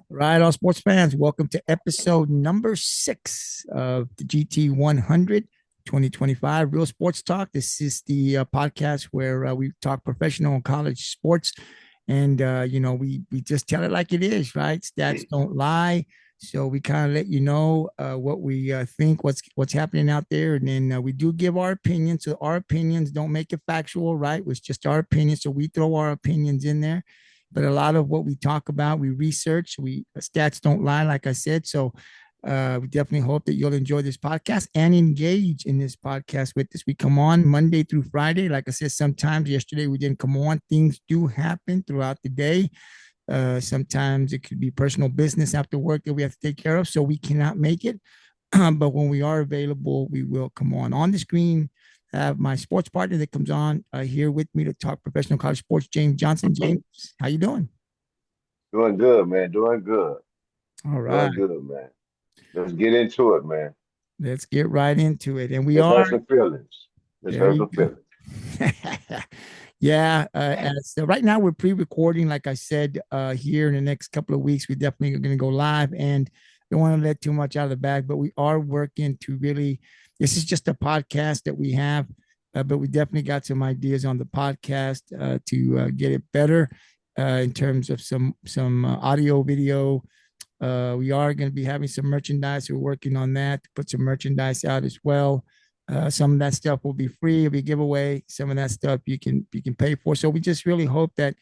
Right, all sports fans, welcome to episode number 6 of the GT 100 2025 Real Sports Talk. This is the podcast where we talk professional and college sports. And, we just tell it like it is, right? Stats don't lie. So we kind of let you know what we think, what's happening out there. And then we do give our opinions. So our opinions don't make it factual, right? It's just our opinion. So we throw our opinions in there, but a lot of what we talk about, we research. We stats don't lie, like I said. So we definitely hope that you'll enjoy this podcast and engage in this podcast with us. We come on Monday through Friday. Like I said, sometimes yesterday we didn't come on. Things do happen throughout the day. Sometimes it could be personal business after work that we have to take care of, so we cannot make it. But when we are available, we will come on the screen. I have my sports partner that comes on here with me to talk professional college sports, James Johnson. James, how you doing? Doing good, man. Doing good. All right, Doing good, man. Let's get into it, man. let's get right into it. And we Let's are, have some feelings. Let's there have you some go. feelings. Yeah, right now we're pre-recording, like I said, here in the next couple of weeks. We definitely are going to go live, and don't want to let too much out of the bag, but we are working to really, this is just a podcast that we have, but we definitely got some ideas on the podcast to get it better in terms of some audio, video. We are going to be having some merchandise. We're working on that to put some merchandise out as well. Some of that stuff will be free, it'll be giveaway. Some of that stuff you can pay for. So we just really hope that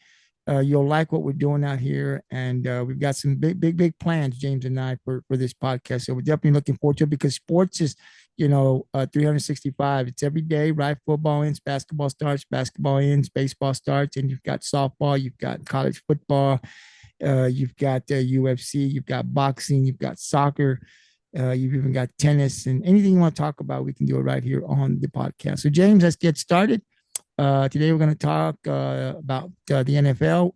you'll like what we're doing out here, and we've got some big plans, James and I, for this podcast. So we're definitely looking forward to it, because sports is 365. It's every day, right? Football ends, basketball ends, baseball starts, and you've got softball, you've got college football, you've got UFC, you've got boxing, you've got soccer, you've even got tennis, and anything you want to talk about, we can do it right here on the podcast. So, James, let's get started. Today, we're going to talk about the NFL.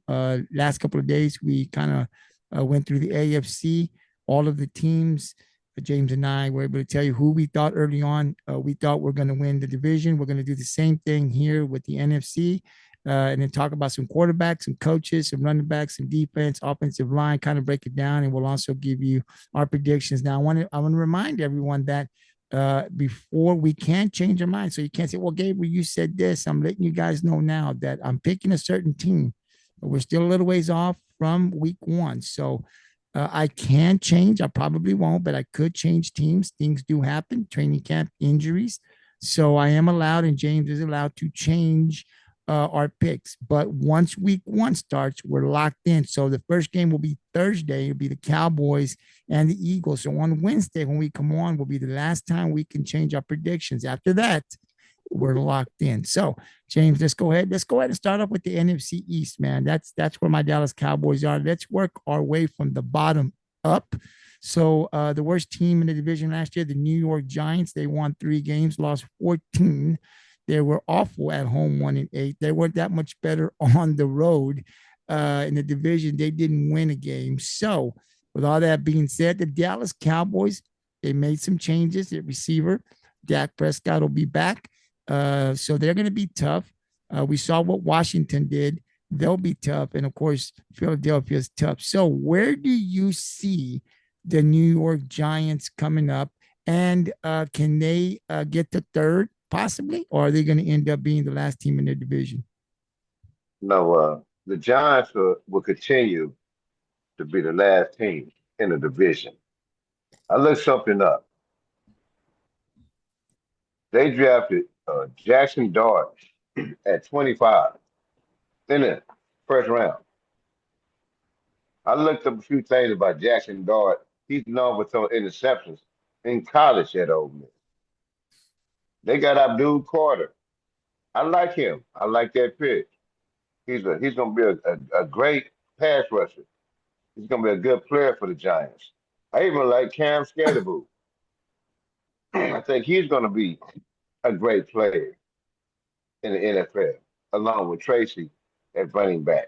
Last couple of days, we kind of went through the AFC, all of the teams. James and I were able to tell you who we thought early on. We thought we're going to win the division. We're going to do the same thing here with the NFC. And then talk about some quarterbacks, some coaches, some running backs, some defense, offensive line, kind of break it down, and we'll also give you our predictions. Now, I want to remind everyone that before, we can't change our mind. So you can't say, well, Gabriel, you said this. I'm letting you guys know now that I'm picking a certain team, but we're still a little ways off from week 1. So I can change. I probably won't, but I could change teams. Things do happen, training camp, injuries. So I am allowed, and James is allowed to change our picks. But once week 1 starts, we're locked in. So the first game will be Thursday. It'll be the Cowboys and the Eagles. So on Wednesday, when we come on, will be the last time we can change our predictions. After that, we're locked in. So, James, let's go ahead. Let's go ahead and start off with the NFC East, man. That's where my Dallas Cowboys are. Let's work our way from the bottom up. So, the worst team in the division last year, the New York Giants, they won 3 games, lost 14. They were awful at home, 1-8. They weren't that much better on the road in the division. They didn't win a game. So, with all that being said, the Dallas Cowboys, they made some changes at receiver. Dak Prescott will be back. So they're going to be tough. We saw what Washington did. They'll be tough. And of course, Philadelphia is tough. So where do you see the New York Giants coming up? And can they get to third possibly? Or are they going to end up being the last team in their division? No, the Giants will continue to be the last team in the division. I looked something up. They drafted Jackson Dart at 25 in the first round. I looked up a few things about Jackson Dart. He's known for some interceptions in college at Ole Miss. They got Abdul Carter. I like him. I like that pick. He's gonna be a great pass rusher. He's gonna be a good player for the Giants. I even like Cam Scatterboo. I think he's gonna be a great player in the NFL, along with Tracy at running back.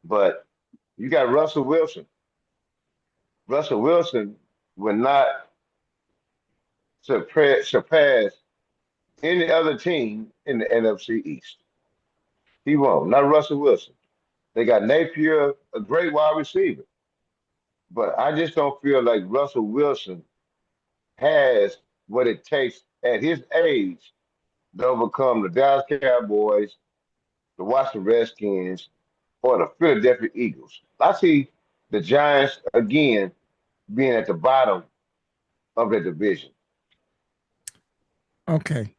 But you got Russell Wilson. Russell Wilson will not surpass any other team in the NFC East. He won't. Not Russell Wilson. They got Napier, a great wide receiver, but I just don't feel like Russell Wilson has what it takes at his age to overcome the Dallas Cowboys, the Washington Redskins, or the Philadelphia Eagles. I see the Giants again being at the bottom of the division. Okay.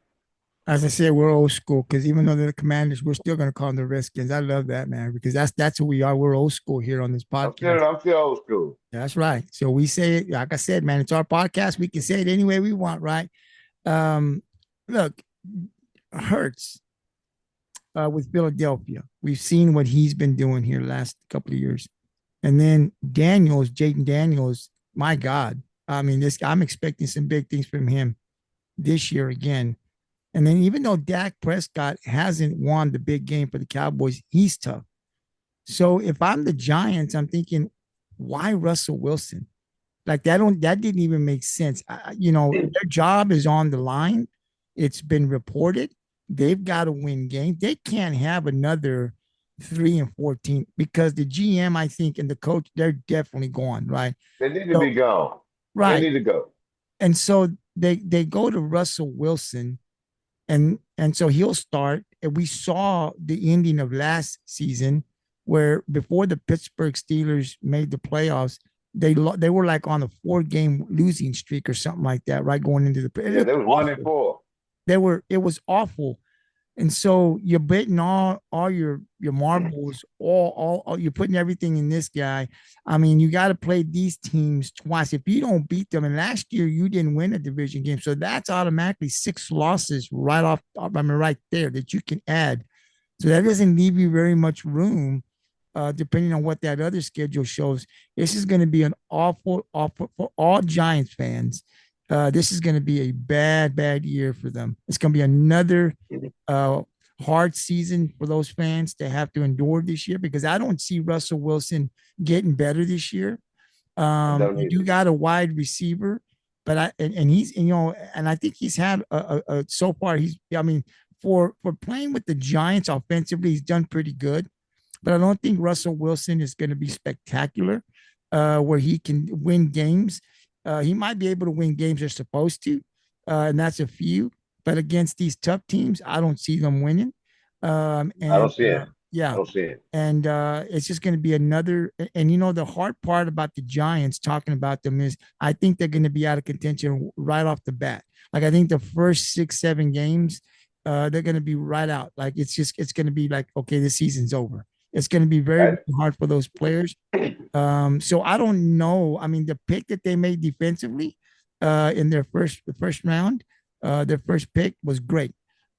As I said, we're old school because even though they're the Commanders, we're still going to call them the Redskins. I love that, man, because that's who we are. We're old school here on this podcast. I'm still old school. That's right. So we say it, like I said, man, it's our podcast. We can say it any way we want, right? Um, Look, Hurts with Philadelphia. We've seen what he's been doing here the last couple of years. And then Daniels, Jaden Daniels, my God. I mean, this I'm expecting some big things from him this year again. And then even though Dak Prescott hasn't won the big game for the Cowboys, he's tough. So if I'm the Giants, I'm thinking, why Russell Wilson? Like that didn't even make sense. Their job is on the line. It's been reported. They've got to win games. They can't have another 3-14 because the GM, I think, and the coach, they're definitely gone, right? They need to So, be gone. They right. need to go. And so they go to Russell Wilson and so he'll start. And we saw the ending of last season where before the Pittsburgh Steelers made the playoffs, they were like on a 4-game losing streak or something like that, right? Going into the Yeah, it they was was 1 and awful. 4. It was awful. And so you're betting all your marbles, all you're putting everything in this guy. I mean, you got to play these teams twice. If you don't beat them, and last year you didn't win a division game, so that's automatically 6 losses right off. I mean, right there that you can add. So that doesn't leave you very much room, depending on what that other schedule shows. This is going to be an awful for all Giants fans. This is going to be a bad year for them. It's going to be another uh, hard season for those fans to have to endure this year because I don't see Russell Wilson getting better this year. I don't You need do it. got a wide receiver, but and he's and I think he's had so far I mean for playing with the Giants offensively, he's done pretty good. But I don't think Russell Wilson is going to be spectacular, where he can win games. He might be able to win games they're supposed to, and that's a few. But against these tough teams, I don't see them winning. I don't And see it. I yeah, don't see it. and it's just going to be another. And the hard part about the Giants, talking about them, is I think they're going to be out of contention right off the bat. Like I think the first 6-7 games, they're going to be right out. Like it's going to be like, okay, the season's over. It's going to be very, I, very hard for those players. So I don't know. I mean, the pick that they made defensively in their first round, their first pick was great.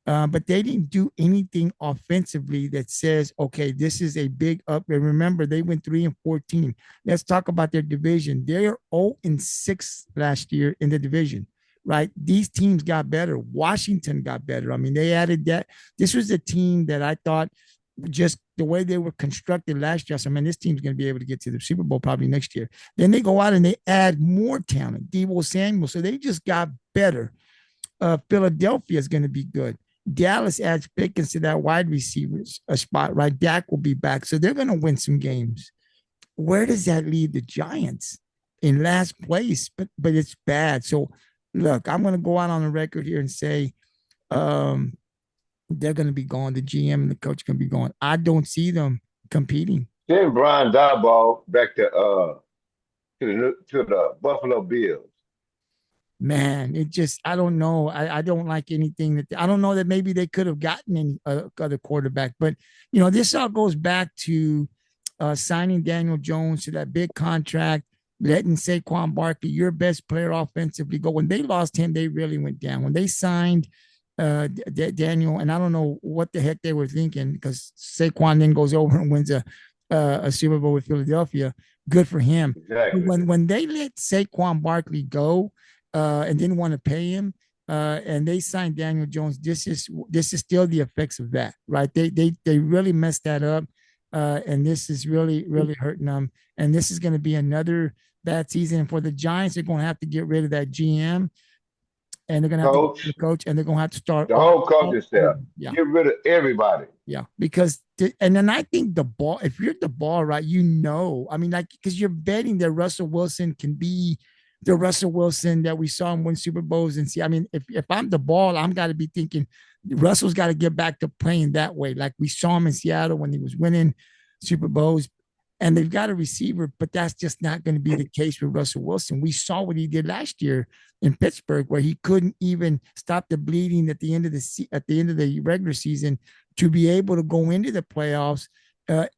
But they didn't do anything offensively that says, okay, this is a big up. And remember, they went 3-14. Let's talk about their division. They're 0-6 last year in the division, right? These teams got better. Washington got better. I mean, they added that. This was a team that I thought just the way they were constructed last year. So, I mean, this team's going to be able to get to the Super Bowl probably next year. Then they go out and they add more talent, Deebo Samuel. So they just got better. Philadelphia is going to be good. Dallas adds Pickens to that wide receivers a spot, right? Dak will be back. So they're going to win some games. Where does that leave the Giants? In last place, but it's bad. So look, I'm going to go out on the record here and say um, they're going to be gone. The GM and the coach are going to be gone. I don't see them competing. Send Brian Daboll back to the Buffalo Bills. Man, it just, I don't know. I don't like anything I don't know that maybe they could have gotten any other quarterback. But, this all goes back to signing Daniel Jones to that big contract, letting Saquon Barkley, your best player offensively, go. When they lost him, they really went down. When they signed Daniel, and I don't know what the heck they were thinking because Saquon then goes over and wins a Super Bowl with Philadelphia. Good for him. Exactly. When they let Saquon Barkley go, and didn't want to pay him, and they signed Daniel Jones. This is still the effects of that, right? They really messed that up, and this is really hurting them. And this is going to be another bad season for the Giants. They're going to have to get rid of that GM. and they're gonna have to get rid of Coach, the coach, and they're gonna have to start the all, whole coaching all over. staff. Yeah, Get rid of everybody. yeah, because and then I think the ball, if you're the ball right, I mean, like because you're betting that Russell Wilson can be the Russell Wilson that we saw him win Super Bowls and see. I mean, if I'm the ball, I'm got to be thinking Russell's got to get back to playing that way, like we saw him in Seattle when he was winning Super Bowls. And they've got a receiver, but that's just not going to be the case with Russell Wilson. We saw what he did last year in Pittsburgh, where he couldn't even stop the bleeding at the end of the regular season to be able to go into the playoffs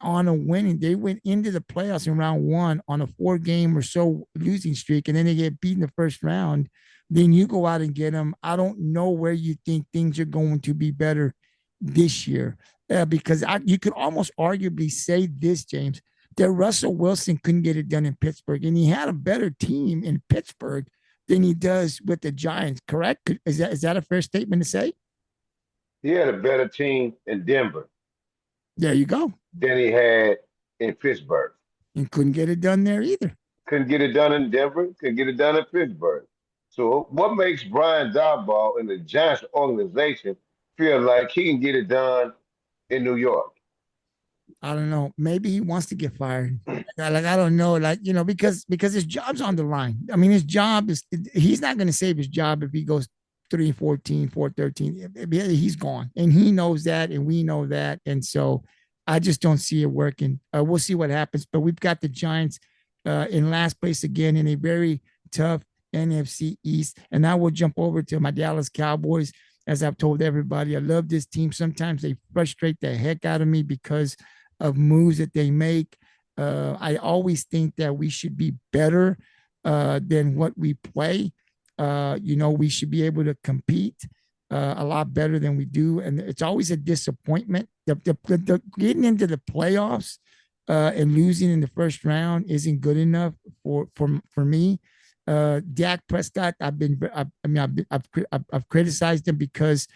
on a winning. They went into the playoffs in round one on a 4-game or so losing streak, and then they get beat in the first round. Then you go out and get them. I don't know where you think things are going to be better this year, because you could almost arguably say this, James, that Russell Wilson couldn't get it done in Pittsburgh, and he had a better team in Pittsburgh than he does with the Giants. Correct? Is that a fair statement to say? He had a better team in Denver There you go. than he had in Pittsburgh. And couldn't get it done there either. Couldn't get it done in Denver, couldn't get it done in Pittsburgh. So what makes Brian Daboll and the Giants organization feel like he can get it done in New York? I don't know. Maybe he wants to get fired. Like I don't know. Like because his job's on the line. I mean, his job is. He's not going to save his job if he goes 3-14, 4-13. He's gone, and he knows that, and we know that, and so I just don't see it working. We'll see what happens, but we've got the Giants in last place again in a very tough NFC East, and now we'll jump over to my Dallas Cowboys. As I've told everybody, I love this team. Sometimes they frustrate the heck out of me because of moves that they make. I always think that we should be better than what we play. We should be able to compete a lot better than we do. And it's always a disappointment. The getting into the playoffs and losing in the first round isn't good enough for me. Dak Prescott, I've criticized him because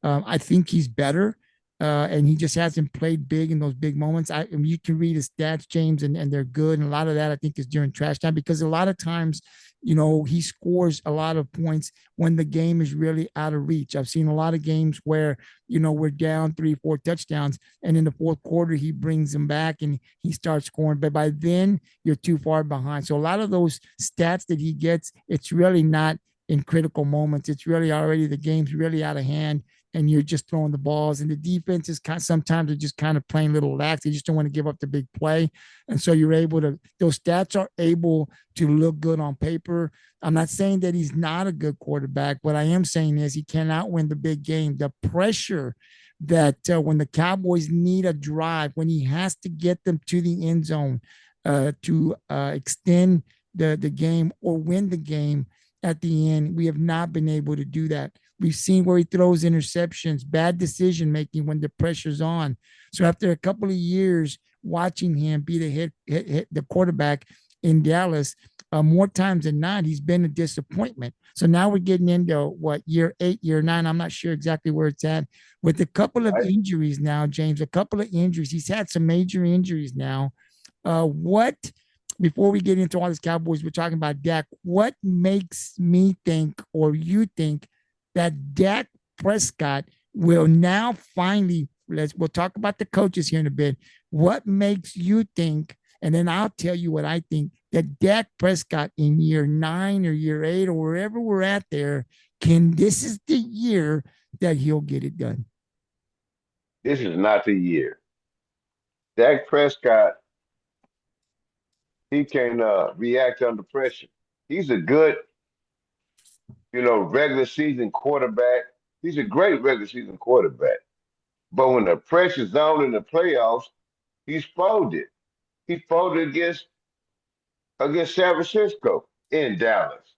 I think he's better. And he just hasn't played big in those big moments. You can read his stats, James, and they're good. And a lot of that I think is during trash time, because a lot of times, he scores a lot of points when the game is really out of reach. I've seen a lot of games where, we're down 3-4 touchdowns, and in the fourth quarter, he brings them back and he starts scoring. But by then, you're too far behind. So a lot of those stats that he gets, it's really not in critical moments. It's really already the game's really out of hand, and you're just throwing the balls. And the defense is sometimes they're just kind of playing little lax. They just don't want to give up the big play. And so those stats are able to look good on paper. I'm not saying that he's not a good quarterback. What I am saying is he cannot win the big game. The pressure that when the Cowboys need a drive, when he has to get them to the end zone to extend the game or win the game at the end, we have not been able to do that. We've seen where he throws interceptions, bad decision making when the pressure's on. So after a couple of years watching him be the quarterback in Dallas, more times than not, he's been a disappointment. So now we're getting into year 8, year 9. I'm not sure exactly where it's at, with a couple of injuries now, James. A couple of injuries. He's had some major injuries now. Before we get into all this Cowboys, we're talking about Dak. What makes me think, or you think, that Dak Prescott will now finally, we'll talk about the coaches here in a bit. What makes you think, and then I'll tell you what I think, that Dak Prescott in year 9 or year 8 or wherever we're at there, this is the year that he'll get it done. This is not the year. Dak Prescott, he can react under pressure. He's a good, regular season quarterback. He's a great regular season quarterback. But when the pressure's on in the playoffs, he's folded. He folded against San Francisco in Dallas.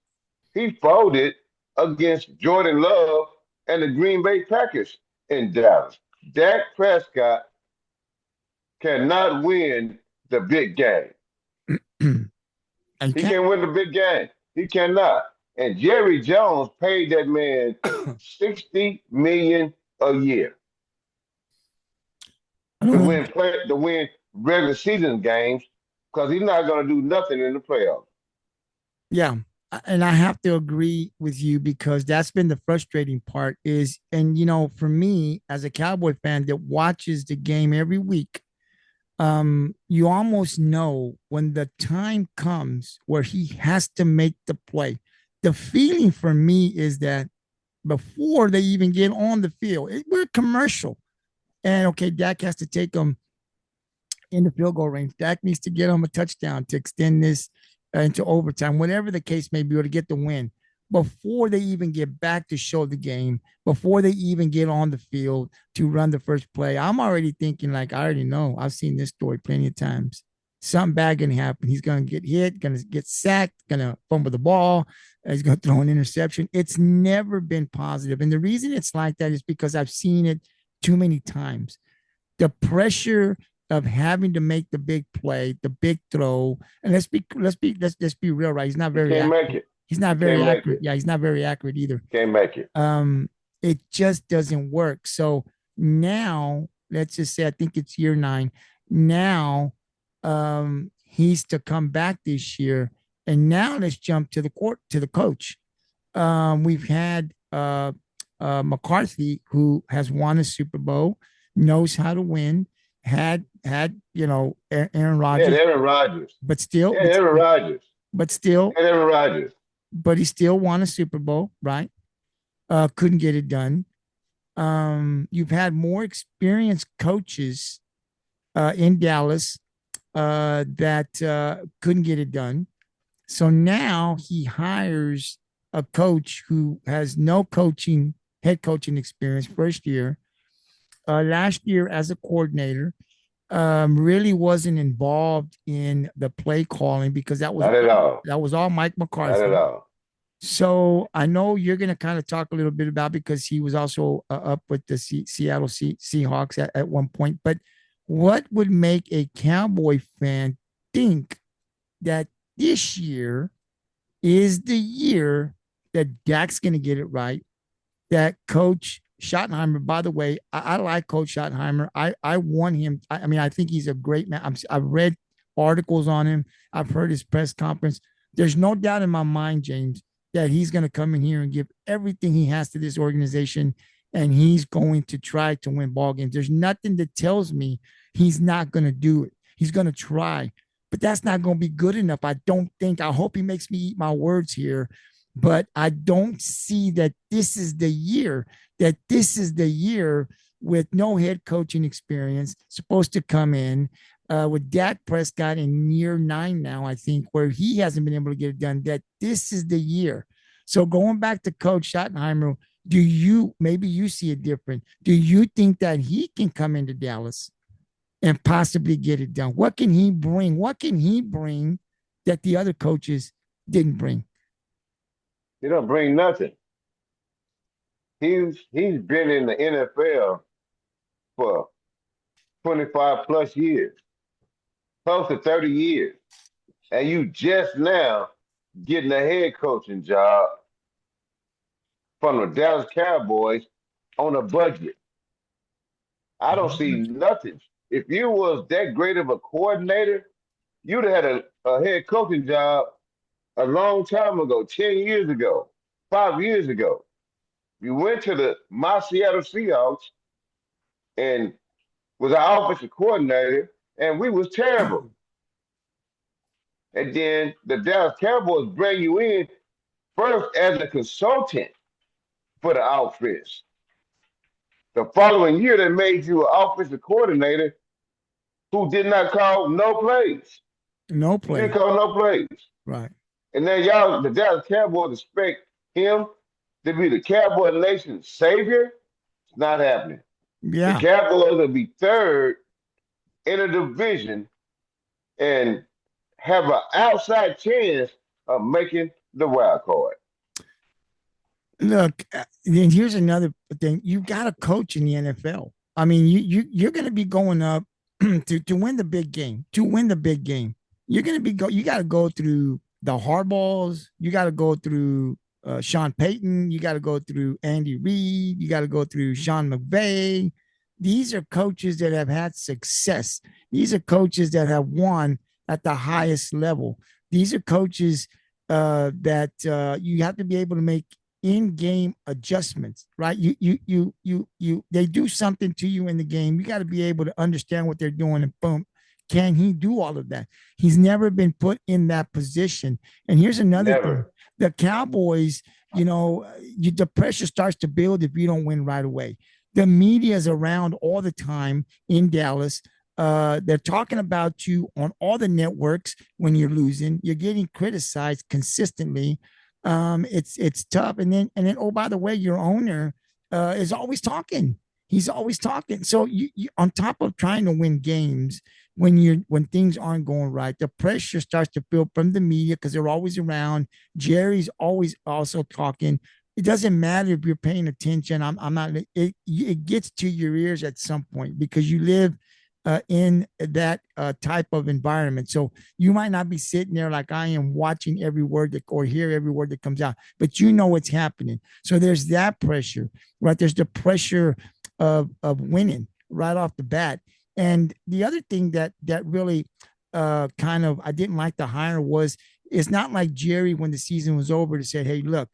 He folded against Jordan Love and the Green Bay Packers in Dallas. Dak Prescott cannot win the big game. He can't win the big game. He cannot. And Jerry Jones paid that man $60 million a year to win regular season games, because he's not going to do nothing in the playoffs. Yeah. and I have to agree with you because that's been the frustrating part is, and for me as a Cowboy fan that watches the game every week, you almost know when the time comes where he has to make the play. The feeling for me is that before they even get on the field, we're commercial. And okay, Dak has to take them in the field goal range. Dak needs to get them a touchdown to extend this into overtime, whatever the case may be, or to get the win. Before they even get back to show the game, before they even get on the field to run the first play, I'm already thinking like, I already know. I've seen this story plenty of times. Something bad gonna happen. He's gonna get hit, gonna get sacked, gonna fumble the ball, he's gonna throw an interception. It's never been positive. And the reason it's like that is because I've seen it too many times. The pressure of having to make the big play, the big throw, and let's be real, right? He's not He very can't make accurate. it. He's He not can't very make accurate. it. Yeah, he's not very accurate either. Can't make it. Um, it just doesn't work. So now, let's just say, I think it's year 9. Now, he's to come back this year, and now let's jump to the court to the coach. We've had McCarthy, who has won a Super Bowl, knows how to win, had Aaron Yeah, Rodgers, Aaron Rodgers. but still, Yeah, Aaron Rodgers. but still, Yeah, Aaron Rodgers. but he still won a Super Bowl, right? Couldn't get it done. You've had more experienced coaches in Dallas that couldn't get it done. So now he hires a coach who has no head coaching experience, first year. Last year as a coordinator, really wasn't involved in the play calling because Not at all. that was all Mike Not at McCarthy. all. So I know you're going to kind of talk a little bit about because he was also up with the Seattle Seahawks at one point. But what would make a Cowboy fan think that this year is the year that Dak's going to get it right? That Coach Schottenheimer, by the way, I like Coach Schottenheimer. I want him. I mean, I think he's a great man. I've read articles on him. I've heard his press conference. There's no doubt in my mind, James, that he's going to come in here and give everything he has to this organization, and he's going to try to win ball games. There's nothing that tells me he's not going to do it. He's going to try, but that's not going to be good enough. I don't think. I hope he makes me eat my words here, but I don't see that this is the year. That this is the year with no head coaching experience, supposed to come in with Dak Prescott in year 9 now, I think, where he hasn't been able to get it done, that this is the year. So going back to Coach Schottenheimer, maybe you see it different? Do you think that he can come into Dallas and possibly get it done? What can he bring? What can he bring that the other coaches didn't bring? He don't bring nothing. He's been in the NFL for 25 plus years, close to 30 years. And you just now getting a head coaching job from the Dallas Cowboys on a budget. I don't see nothing. If you was that great of a coordinator, you'd have had a head coaching job a long time ago, 10 years ago, 5 years ago. You went to my Seattle Seahawks and was our offensive coordinator, and we was terrible. And then the Dallas Cowboys bring you in first as a consultant for the offense. The following year, they made you an offensive coordinator who did not call no plays. No He didn't play. call no plays. Right. And then y'all, the Dallas Cowboys expect him to be the Cowboy Nation's savior. It's not happening. The Yeah. Cowboys will be third in a division and have an outside chance of making the wild card. Look, and here's another thing. You got a coach in the NFL. I mean, you're going to be going up to win the big game. To win the big game, you're going to be you got to go through the Hardballs. You got to go through Sean Payton. You got to go through Andy Reid. You got to go through Sean McVay. These are coaches that have had success. These are coaches that have won at the highest level. These are coaches that you have to be able to make in-game adjustments, right? They do something to you in the game. You got to be able to understand what they're doing, and boom, can he do all of that? He's never been put in that position. And here's another thing: Never. the Cowboys, the pressure starts to build if you don't win right away. The media is around all the time in Dallas. They're talking about you on all the networks when you're losing. You're getting criticized consistently. It's tough. And then oh, by the way, your owner is always talking. He's always talking. So you on top of trying to win games when things aren't going right, the pressure starts to build from the media because they're always around. Jerry's always also talking. It doesn't matter if you're paying attention. I'm not. It gets to your ears at some point because you live in that type of environment. So you might not be sitting there like I am watching every word or hear every word that comes out, but you know what's happening. So there's that pressure, right? There's the pressure of winning right off the bat. And the other thing that really kind of I didn't like the hire was it's not like Jerry when the season was over to say, hey, look,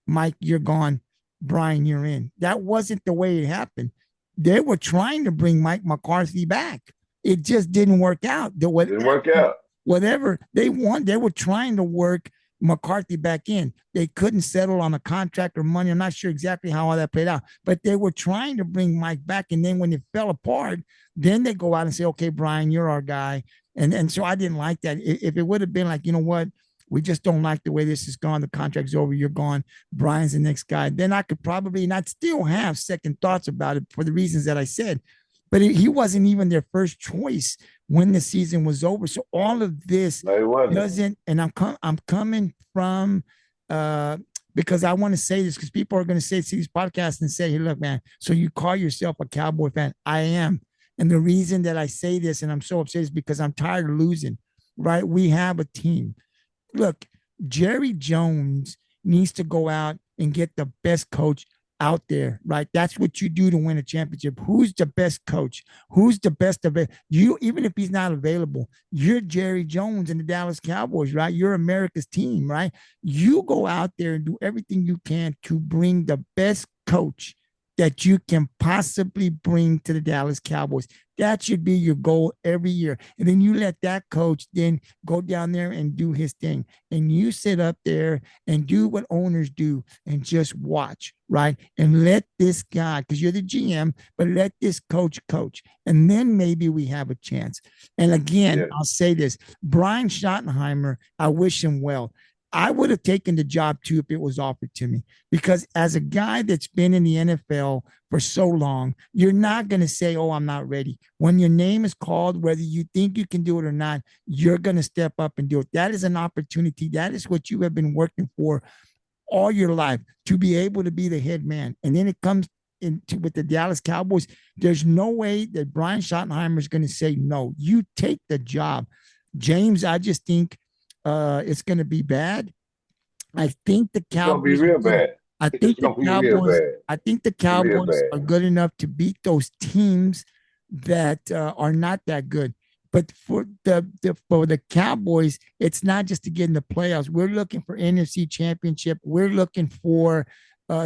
Mike, you're gone. Brian, you're in. That wasn't the way it happened. They were trying to bring Mike McCarthy back. It just didn't work out. Didn't work out. Whatever they want, they were trying to work McCarthy back in. They couldn't settle on a contract or money. I'm not sure exactly how all that played out, but they were trying to bring Mike back. And then when it fell apart, then they go out and say, okay, Brian, you're our guy. And so I didn't like that. If it would have been like, you know what, we just don't like the way this is gone. The contract's over. You're gone. Brian's the next guy. Then I could probably not still have second thoughts about it for the reasons that I said. But he wasn't even their first choice when the season was over. So all of this No, it wasn't. doesn't. And I'm coming from uh, because I want to say this because people are going to see these podcasts and say, "Hey, look, man. So you call yourself a Cowboy fan? I am." And the reason that I say this and I'm so upset is because I'm tired of losing. Right? We have a team. Look, Jerry Jones needs to go out and get the best coach out there, right? That's what you do to win a championship. Who's the best coach? Who's the best of it? You, even if he's not available, you're Jerry Jones and the Dallas Cowboys, right? You're America's team, right? You go out there and do everything you can to bring the best coach that you can possibly bring to the Dallas Cowboys. That should be your goal every year. And then you let that coach then go down there and do his thing. And you sit up there and do what owners do and just watch, right? And let this guy, because you're the GM, but let this coach. And then maybe we have a chance. And again, Yeah. I'll say this Brian Schottenheimer, I wish him well. I would have taken the job too if it was offered to me because as a guy that's been in the NFL for so long, you're not going to say, oh, I'm not ready. When your name is called, whether you think you can do it or not, you're going to step up and do it. That is an opportunity. That is what you have been working for all your life to be able to be the head man. And then it comes into with the Dallas Cowboys. There's no way that Brian Schottenheimer is going to say, no, you take the job. James, I just think it's going to be bad. I think the It's gonna be Cowboys are real good. bad. It's gonna be real bad. I think the Real Cowboys bad. are good enough to beat those teams that are not that good. But for the Cowboys, it's not just to get in the playoffs. We're looking for NFC Championship. We're looking for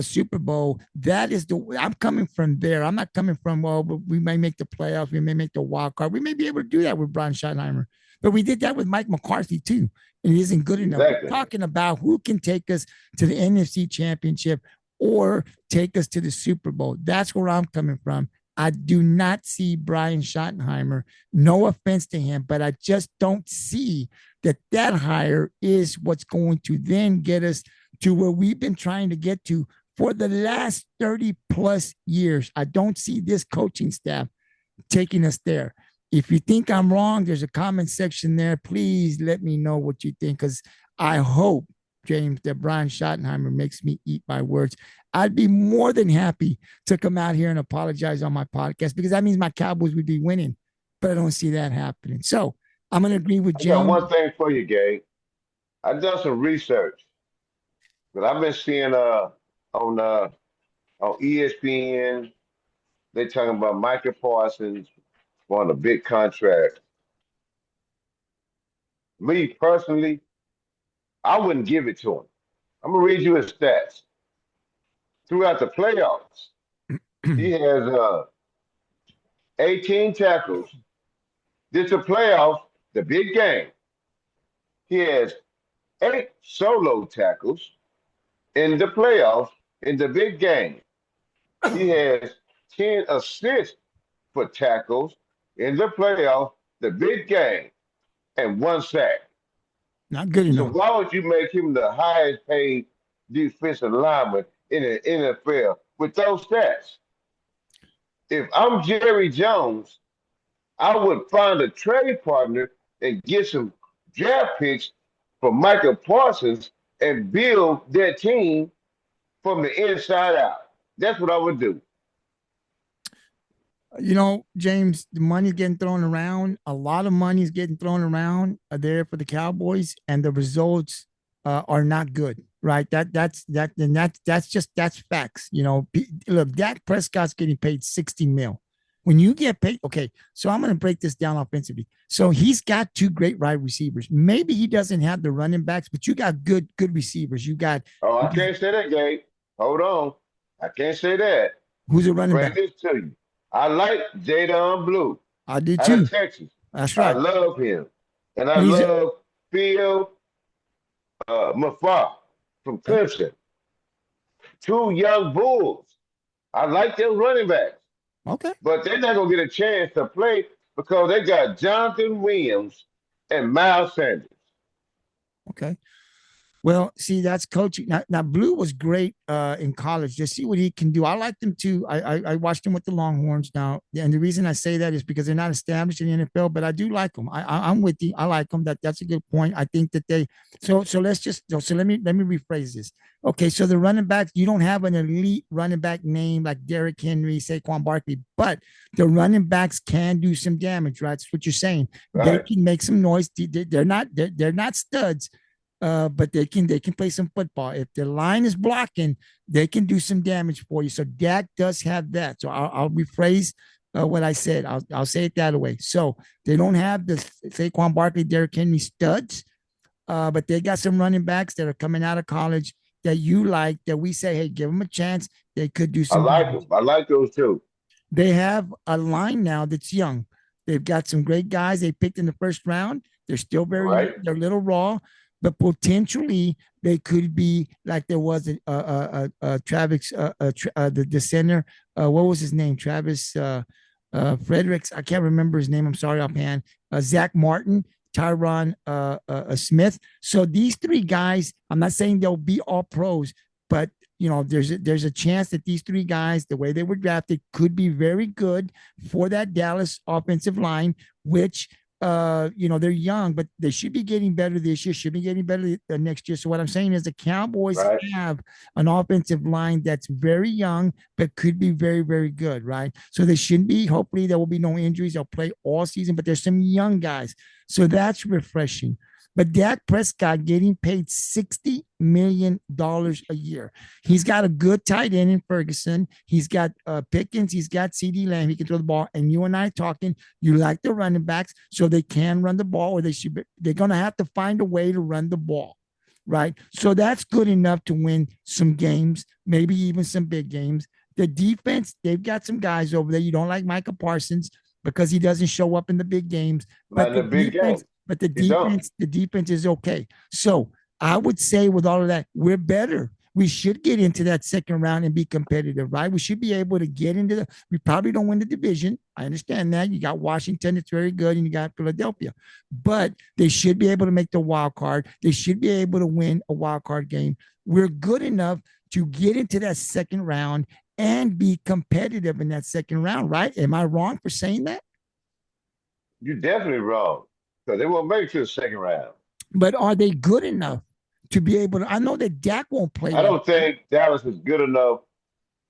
Super Bowl. That is the I'm coming from there. I'm not coming from well, but we may make the playoffs. We may make the wild card. We may be able to do that with Brian Schottenheimer. But we did that with Mike McCarthy too, and it isn't good enough. We're Exactly. talking about who can take us to the NFC Championship or take us to the Super Bowl. That's where I'm coming from. I do not see Brian Schottenheimer. No offense to him, but I just don't see that hire is what's going to then get us to where we've been trying to get to for the last 30 plus years. I don't see this coaching staff taking us there. If you think I'm wrong, there's a comment section there. Please let me know what you think because I hope, James, that Brian Schottenheimer makes me eat my words. I'd be more than happy to come out here and apologize on my podcast because that means my Cowboys would be winning, but I don't see that happening. So I'm going to agree with I got James. one thing for you, Gabe. I done some research, but I've been seeing on ESPN they talking about Michael Parsons on a big contract. Me personally, I wouldn't give it to him. I'm gonna read you his stats throughout the playoffs. He has 18 tackles. This is a playoff, the big game. He has 8 solo tackles in the playoffs in the big game. He has 10 assists for tackles in the playoff, the big game, and 1 sack. Not good So enough. why would you make him the highest paid defensive lineman in the NFL with those stats? If I'm Jerry Jones, I would find a trade partner and get some draft picks for Michael Parsons and build their team from the inside out. That's what I would do. James, the money's getting thrown around. A lot of money is getting thrown around there for the Cowboys, and the results are not good. Right? That's facts. Look, Dak Prescott's getting paid 60 mil. When you get paid, okay. So I'm going to break this down offensively. So he's got two great wide receivers. Maybe he doesn't have the running backs, but you got good receivers. Oh, You I got can't say that, Gabe. Hold on. I can't say that. who's a I'm gonna running bring back? this to you. I like Jadon Blue I did out of too. Texas. That's I right. love him. And I And he's love Phil Mafah from okay. Clemson. Two young bulls. I like their running backs, Okay. but they're not gonna get a chance to play because they got Jonathan Williams and Miles Sanders. Okay. Well, see, that's coaching. Now, Blue was great in college. Just see what he can do. I liked him too. I watched him with the Longhorns now, and the reason I say that is because they're not established in the NFL. But I do like them. I'm with you. I like them. That's a good point. I think that they. So let's just so let me rephrase this. Okay, so the running backs, you don't have an elite running back name like Derrick Henry, Saquon Barkley, but the running backs can do some damage, right? That's what you're saying. They Right, can make some noise. They're not studs, but they can play some football. If the line is blocking, they can do some damage for you. So Dak does have that. So I'll rephrase what I said. I'll say it that way. So they don't have the Saquon Barkley, Derrick Henry studs, but they got some running backs that are coming out of college that you like. That we say, hey, give them a chance. They could do I some like damage. them. I like those two. They have a line now that's young. They've got some great guys they picked in the first round. They're still very young. Right, They're a little raw, but potentially they could be like there was Travis, the center. What was his name? Travis Fredericks. I can't remember his name. I'm sorry offhand. Zach Martin, Tyron Smith. So these three guys, I'm not saying they'll be all pros, but there's a chance that these three guys, the way they were drafted, could be very good for that Dallas offensive line, which they're young, but they should be getting better this year, should be getting better next year. So what I'm saying is the Cowboys right. have an offensive line that's very young, but could be very, very good, right? So they shouldn't be, hopefully there will be no injuries. They'll play all season, but there's some young guys. So that's refreshing. But Dak Prescott getting paid $60 million a year. He's got a good tight end in Ferguson. He's got Pickens. He's got CD Lamb. He can throw the ball. And you and I talking, you like the running backs, so they can run the ball, or they're going to have to find a way to run the ball, right? So that's good enough to win some games, maybe even some big games. The defense, they've got some guys over there. You don't like Micah Parsons because he doesn't show up in the big games, Not but in the the big defense game. but the You don't. defense, the defense is okay. So I would say with all of that, we're better. We should get into that second round and be competitive, right? We should be able to get into we probably don't win the division. I understand that. You got Washington, it's very good, and you got Philadelphia. But they should be able to make the wild card. They should be able to win a wild card game. We're good enough to get into that second round and be competitive in that second round, right? Am I wrong for saying that? You're definitely wrong. Because they won't make it to the second round. But are they good enough to be able to? I know that Dak won't play I that. don't think Dallas is good enough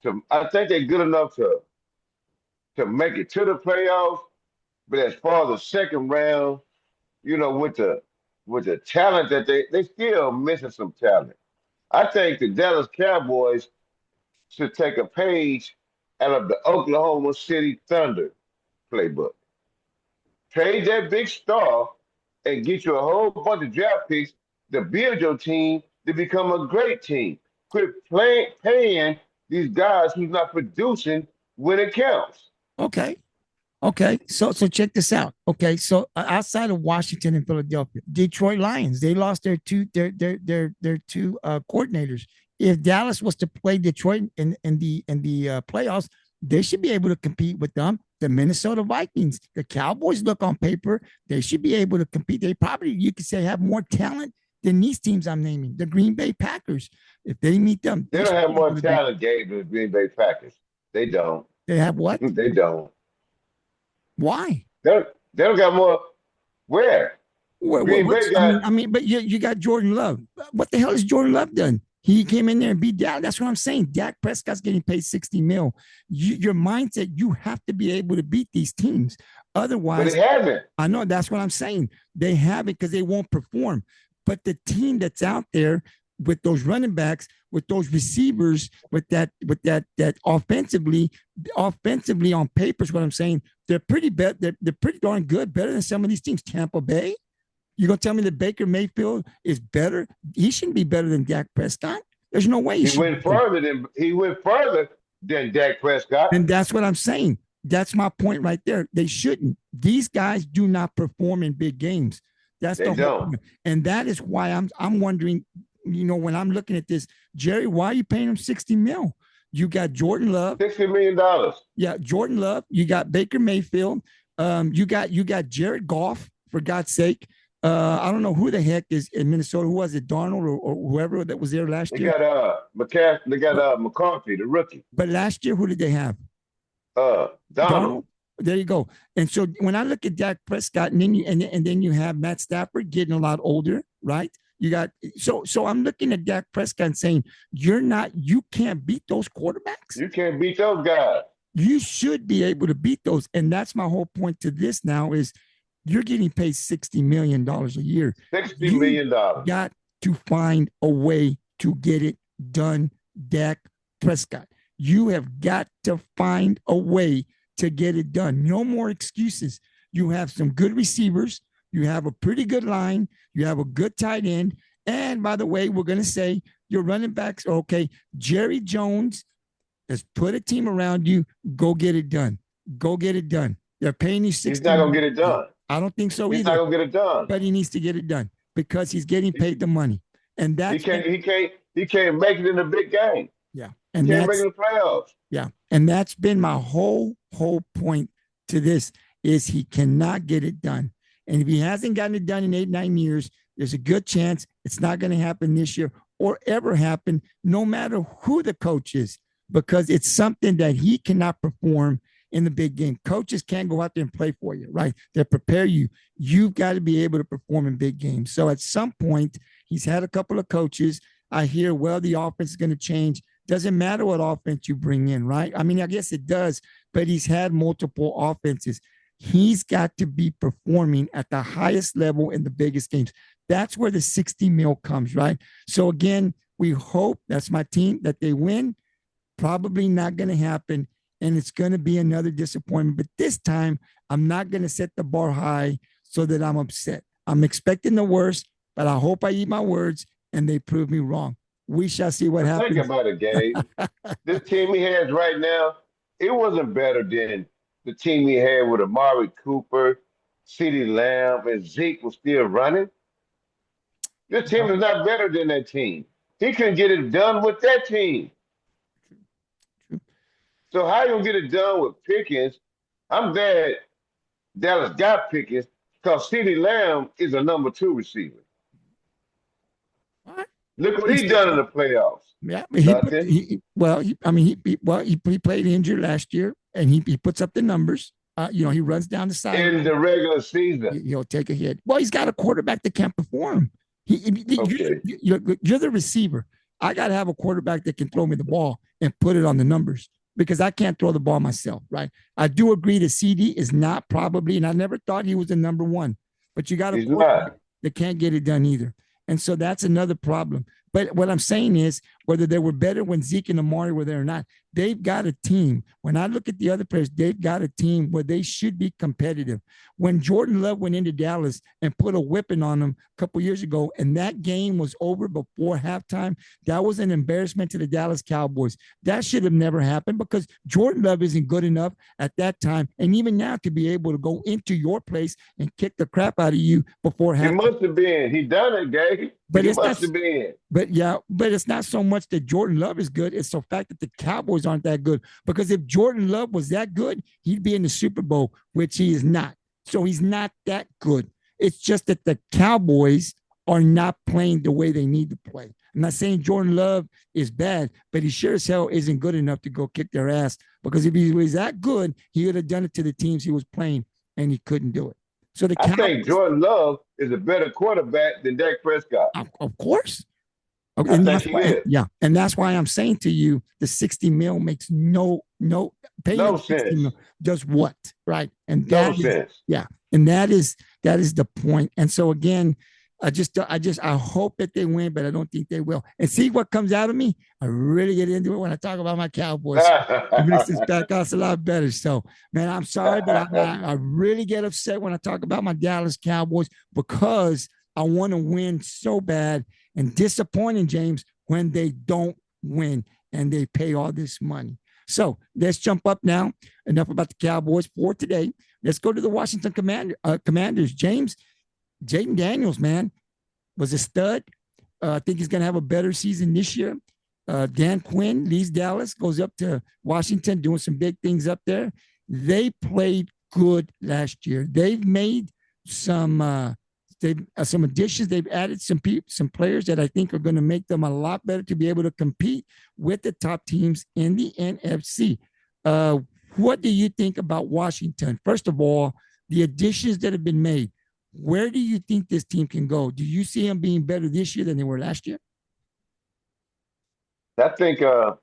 to. I think they're good enough to make it to the playoffs. But as far as the second round, with the talent that they still missing some talent. I think the Dallas Cowboys should take a page out of the Oklahoma City Thunder playbook. Trade that big star and get you a whole bunch of draft picks to build your team to become a great team. Quit paying these guys who's not producing when it counts. Okay. Okay, so check this out. Okay, so outside of Washington and Philadelphia, Detroit Lions, they lost their two coordinators. If Dallas was to play Detroit in the playoffs, they should be able to compete with them. The Minnesota Vikings, the Cowboys look on paper, they should be able to compete. They probably, you could say, have more talent than these teams I'm naming. The Green Bay Packers, if they meet them, They they don't should have be able more to do. talent, Gabe, than the Green Bay Packers. They don't. They have what? They don't. Why? They don't got more. Where? Green What's Bay got. but you got Jordan Love. What the hell has Jordan Love done? He came in there and beat Dak. That's what I'm saying. Dak Prescott's getting paid 60 mil. Your mindset, you have to be able to beat these teams. But Otherwise, it hasn't. I know that's what I'm saying. They have it because they won't perform. But the team that's out there with those running backs, with those receivers, that offensively on paper is what I'm saying. They're pretty bad. They're pretty darn good, better than some of these teams. Tampa Bay. You gonna tell me that Baker Mayfield is better? He shouldn't be better than Dak Prescott. There's no way He went further than Dak Prescott. And that's what I'm saying. That's my point right there. They shouldn't. These guys do not perform in big games. That's They the whole don't. point. And that is why I'm wondering, when I'm looking at this, Jerry, why are you paying him 60 mil? You got Jordan Love. $60 million. Yeah, Jordan Love. You got Baker Mayfield. You got Jared Goff, for God's sake. I don't know who the heck is in Minnesota. Who was it, Darnold or whoever that was there last They year? got They got McCarthy, the rookie. But last year, who did they have? Donald. There you go. And so when I look at Dak Prescott, and then you have Matt Stafford getting a lot older, right? You got so I'm looking at Dak Prescott and saying, you can't beat those quarterbacks. You can't beat those guys. You should be able to beat those. And that's my whole point to this now is you're getting paid $60 million a year. $60 million. Got to find a way to get it done, Dak Prescott. You have got to find a way to get it done. No more excuses. You have some good receivers. You have a pretty good line. You have a good tight end. And by the way, we're going to say your running backs are okay. Jerry Jones has put a team around you. Go get it done. Go get it done. They're paying you 60. He's not going to get it done. I don't think so either. He's not going to get it done. But he needs to get it done because he's getting paid the money. And that's he can't make it in the big game. Yeah. And he can't make it in the playoffs. Yeah. And that's been my whole point to this is he cannot get it done. And if he hasn't gotten it done in 8-9 years, there's a good chance it's not going to happen this year or ever happen, no matter who the coach is, because it's something that he cannot perform in the big game. Coaches can't go out there and play for you, right? They prepare you. You've got to be able to perform in big games. So at some point, he's had a couple of coaches. I hear, well, the offense is going to change. Doesn't matter what offense you bring in, right? I mean, I guess it does, but he's had multiple offenses. He's got to be performing at the highest level in the biggest games. That's where the 60 mil comes, right? So again, we hope, that's my team, that they win. Probably not going to happen. And it's going to be another disappointment. But this time, I'm not going to set the bar high so that I'm upset. I'm expecting the worst, but I hope I eat my words and they prove me wrong. We shall see what happens. Think about it, Gabe. This team he has right now, it wasn't better than the team he had with Amari Cooper, CeeDee Lamb, and Zeke was still running. This team is not better than that team. He couldn't get it done with that team. So how you gonna get it done with Pickens? I'm glad Dallas got Pickens because CeeDee Lamb is a number 2 receiver. What? Look what he's done in the playoffs. Yeah, he played injured last year, and he puts up the numbers. He runs down the side in the regular season. He'll take a hit. Well, he's got a quarterback that can't perform. Okay. You're the receiver. I got to have a quarterback that can throw me the ball and put it on the numbers because I can't throw the ball myself, right? I do agree that CD is not probably, and I never thought he was the number 1, but you got a quarterback that can't get it done either. And so that's another problem. But what I'm saying is whether they were better when Zeke and Amari were there or not. They've got a team. When I look at the other players, they've got a team where they should be competitive. When Jordan Love went into Dallas and put a whipping on them a couple years ago, and that game was over before halftime, that was an embarrassment to the Dallas Cowboys. That should have never happened because Jordan Love isn't good enough at that time, and even now to be able to go into your place and kick the crap out of you before He halftime. must have been. He done it, Gabe. But He it's not. must have been. But it's not so much that Jordan Love is good. It's the fact that the Cowboys aren't that good. Because if Jordan Love was that good, he'd be in the Super Bowl, which he is not. So he's not that good. It's just that the Cowboys are not playing the way they need to play. I'm not saying Jordan Love is bad, but he sure as hell isn't good enough to go kick their ass. Because if he was that good, he would have done it to the teams he was playing, and he couldn't do it. So the I think Cowboys, Jordan Love is a better quarterback than Dak Prescott. of course. Okay, I and think that's he why, is. yeah, and that's why I'm saying to you, the 60 mil makes no paying No 60 sense. mil does what, right? And No that is, sense. yeah, and that is the point. And so again, I hope that they win, but I don't think they will. And see what comes out of me. I really get into it when I talk about my Cowboys. It makes this podcast a lot better. So, man, I'm sorry, but I really get upset when I talk about my Dallas Cowboys because I want to win so bad, and disappointing, James, when they don't win and they pay all this money. So let's jump up now. Enough about the Cowboys for today. Let's go to the Washington Commanders. James, Jaden Daniels, man, was a stud. I think he's going to have a better season this year. Dan Quinn leaves Dallas, goes up to Washington, doing some big things up there. They played good last year. They've made some additions. They've added some players that I think are going to make them a lot better to be able to compete with the top teams in the NFC. What do you think about Washington? First of all, the additions that have been made. Where do you think this team can go? Do you see them being better this year than they were last year? I think the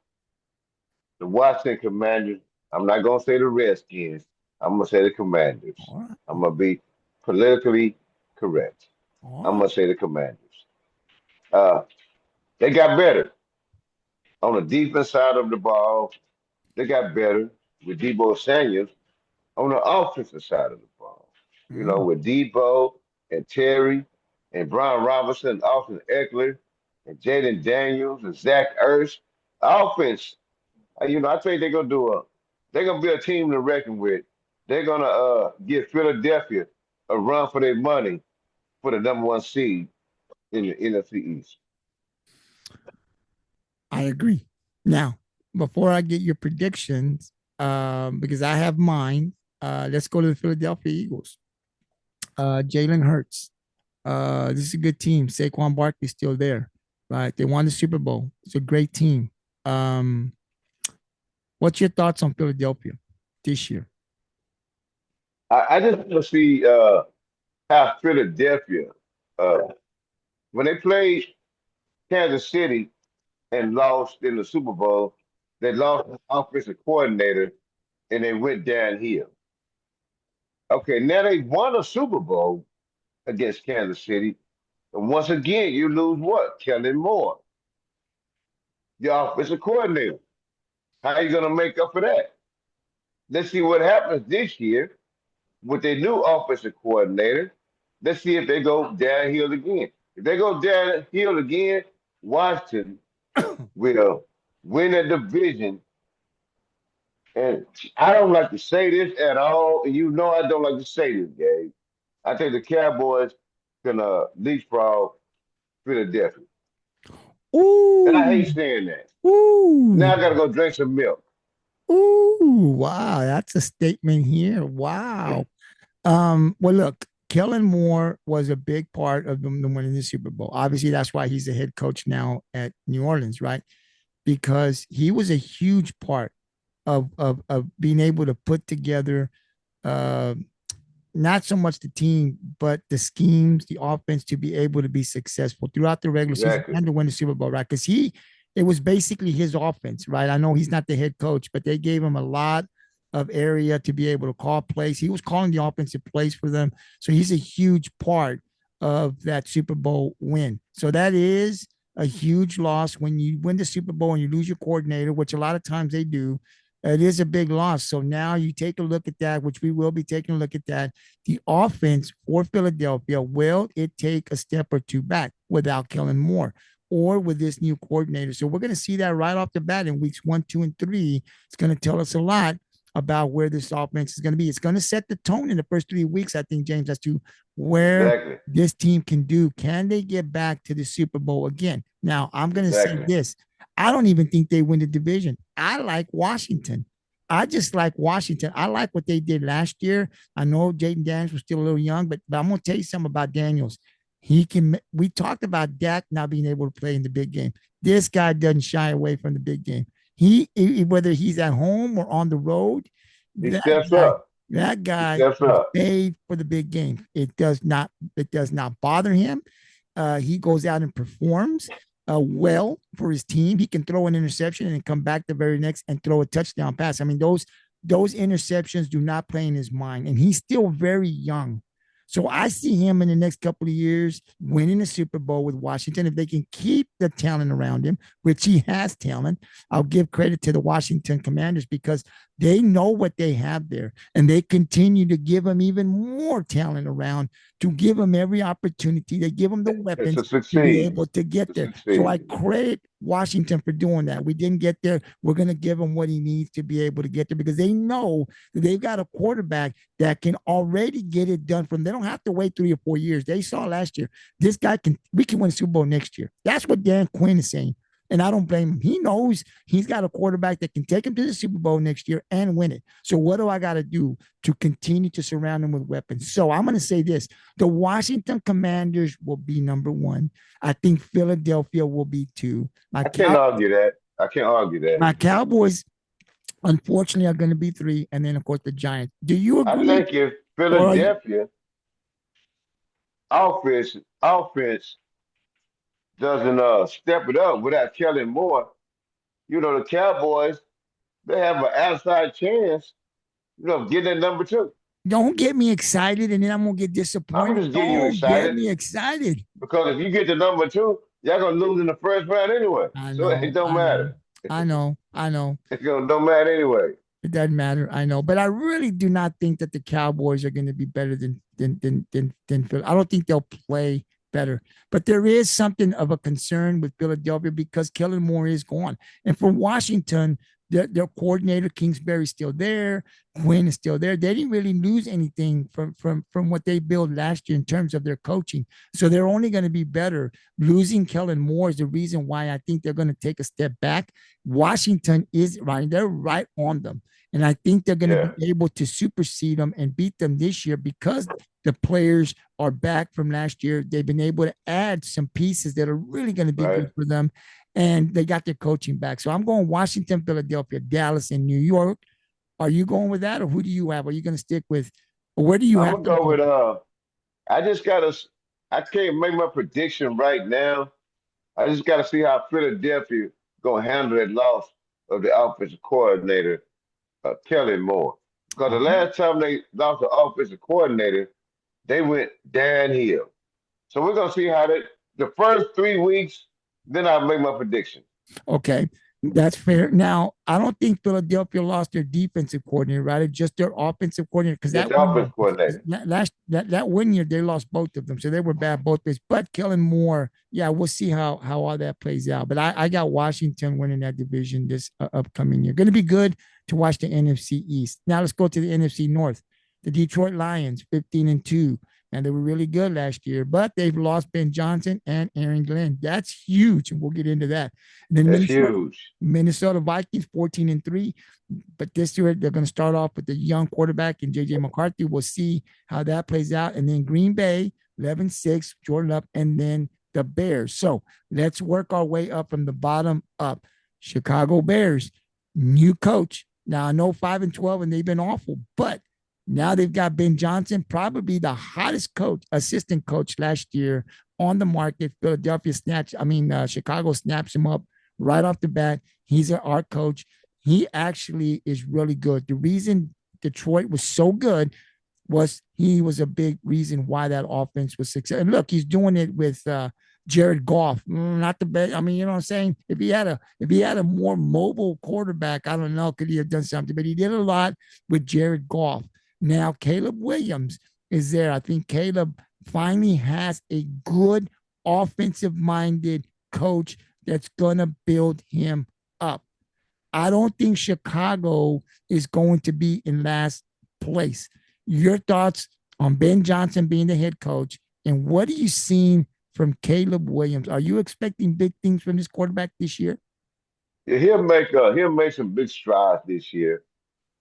Washington Commanders, I'm not going to say the Redskins. I'm going to say the Commanders. All right. I'm going to be politically correct. All I'm right. going to say the Commanders. Uh, they got better on the defense side of the ball. They got better with Debo Samuel on the offensive side of the ball. You know, Mm. with Debo and Terry and Brian Robinson, Austin Eckler, and Jaden Daniels and Zach Ertz. Offense, I think they're gonna be a team to reckon with. They're gonna give Philadelphia a run for their money for the number one seed in the NFC East. I agree. Now, before I get your predictions, because I have mine, let's go to the Philadelphia Eagles. Jalen Hurts. This is a good team. Saquon Barkley's still there, right? They won the Super Bowl. It's a great team. Um, what's your thoughts on Philadelphia this year? I just want to see how Philadelphia, uh, when they played Kansas City and lost in the Super Bowl, they lost the offensive coordinator and they went downhill. Okay, now they won a Super Bowl against Kansas City. And once again, you lose what? Kellen Moore, the offensive coordinator. How are you going to make up for that? Let's see what happens this year with their new offensive coordinator. Let's see if they go downhill again. If they go downhill again, Washington will win a division. And I don't like to say this at all. And you know I don't like to say this, Gabe. I think the Cowboys can leapfrog Philadelphia. And I Ooh, hate saying that. ooh, Now I got to go drink some milk. ooh! Wow, that's a statement here. Wow. Well, look, Kellen Moore was a big part of them winning the Super Bowl. Obviously, that's why he's the head coach now at New Orleans, right? Because he was a huge part of being able to put together uh, not so much the team, but the schemes, the offense to be able to be successful throughout the regular season Exactly. and to win the Super Bowl, right? Because it was basically his offense, right? I know he's not the head coach, but they gave him a lot of area to be able to call plays. He was calling the offensive plays for them. So he's a huge part of that Super Bowl win. So that is a huge loss when you win the Super Bowl and you lose your coordinator, which a lot of times they do. It is a big loss. So now you take a look at that, which we will be taking a look at that. The offense for Philadelphia, will it take a step or two back without Kellen Moore or with this new coordinator? So we're going to see that right off the bat in weeks 1, 2, and 3. It's going to tell us a lot about where this offense is going to be. It's going to set the tone in the first 3 weeks, I think, James, as to where Exactly. this team can do. Can they get back to the Super Bowl again? Now, I'm going to say Exactly. this. I don't even think they win the division. I like Washington. I just like Washington. I like what they did last year. I know Jaden Daniels was still a little young, but I'm going to tell you something about Daniels. He can. We talked about Dak not being able to play in the big game. This guy doesn't shy away from the big game. Whether he's at home or on the road, He that steps guy, up. that He guy steps is up. made for the big game. It does not bother him. He goes out and performs well for his team. He can throw an interception and then come back the very next and throw a touchdown pass. I mean, those interceptions do not play in his mind, and he's still very young. So I see him in the next couple of years winning the Super Bowl with Washington. If they can keep the talent around him, which he has talent, I'll give credit to the Washington Commanders because they know what they have there, and they continue to give him even more talent around to give him every opportunity. They give him the To weapons to be succeed. able to get To there. So I succeed. credit Washington for doing that. We didn't get there. We're going to give him what he needs to be able to get there because they know that they've got a quarterback that can already get it done from. They don't have to wait 3 or 4 years. They saw last year, this guy we can win the Super Bowl next year. That's what Dan Quinn is saying. And I don't blame him. He knows he's got a quarterback that can take him to the Super Bowl next year and win it. So what do I got to do to continue to surround him with weapons? So I'm going to say this. The Washington Commanders will be number 1. I think Philadelphia will be 2. I can't argue that. I can't argue that. My Cowboys, unfortunately, are going to be 3. And then, of course, the Giants. Do you I agree? think if Or are you, Philadelphia offense doesn't step it up without Kellen Moore, the Cowboys, they have an outside chance, of getting at number 2. don't get me excited and then I'm going to get I'm disappointed? just getting you Don't get excited me excited. because if you get to number 2, y'all gonna lose in the first round anyway. I So it know, don't I know, matter. I know, I know. It don't matter anyway. It doesn't matter. I know, but I really do not think that the Cowboys are going to be better than Phil. I don't think they'll play better. But there is something of a concern with Philadelphia because Kellen Moore is gone, and for Washington, their coordinator Kingsbury's still there. Quinn is still there. They didn't really lose anything from what they built last year in terms of their coaching. So they're only going to be better. Losing Kellen Moore is the reason why I think they're going to take a step back. Washington is right. They're right on them. And I think they're going to Yeah, be able to supersede them and beat them this year because the players are back from last year. They've been able to add some pieces that are really going to be right. good for them. And they got their coaching back. So I'm going Washington, Philadelphia, Dallas, and New York. Are you going with that, or who do you have? Are you going to stick with, or where do you I'm have gonna them go with going? I just gotta I can't make my prediction right now. I just gotta see how Philadelphia gonna handle that loss of the offensive coordinator, Kelly Moore. Because the last time they lost the offensive coordinator, they went downhill. So we're gonna see how the first 3 weeks, then I'll make my prediction. Okay, that's fair. Now, I don't think Philadelphia lost their defensive coordinator, right? It's just their offensive coordinator because Just that the one offensive coordinator. that 1 year they lost both of them, so they were bad both ways. But Kellen Moore, yeah, we'll see how all that plays out. But I got Washington winning that division this upcoming year. Going to be good to watch the NFC East. Now let's go to the NFC North. The Detroit Lions, 15-2. And they were really good last year, but they've lost Ben Johnson and Aaron Glenn. That's huge, and we'll get into that. And then That's huge. Minnesota Vikings 14-3, but this year they're going to start off with the young quarterback and JJ McCarthy. We'll see how that plays out. And then Green Bay 11-6, Jordan Love, and then the Bears. So let's work our way up from the bottom up. Chicago Bears, new coach. Now I know 5-12, and they've been awful, but now they've got Ben Johnson, probably the hottest assistant coach last year on the market. Chicago snaps him up right off the bat. He's our coach. He actually is really good. The reason Detroit was so good was he was a big reason why that offense was successful. And look, he's doing it with Jared Goff, not the best. I mean, you know what I'm saying? If he had a more mobile quarterback, I don't know, could he have done something? But he did a lot with Jared Goff. Now Caleb Williams is there. I think Caleb finally has a good offensive minded coach that's gonna build him up. I don't think Chicago is going to be in last place. Your thoughts on Ben Johnson being the head coach, and what are you seeing from Caleb Williams? Are you expecting big things from this quarterback this year? Yeah, he'll make some big strides this year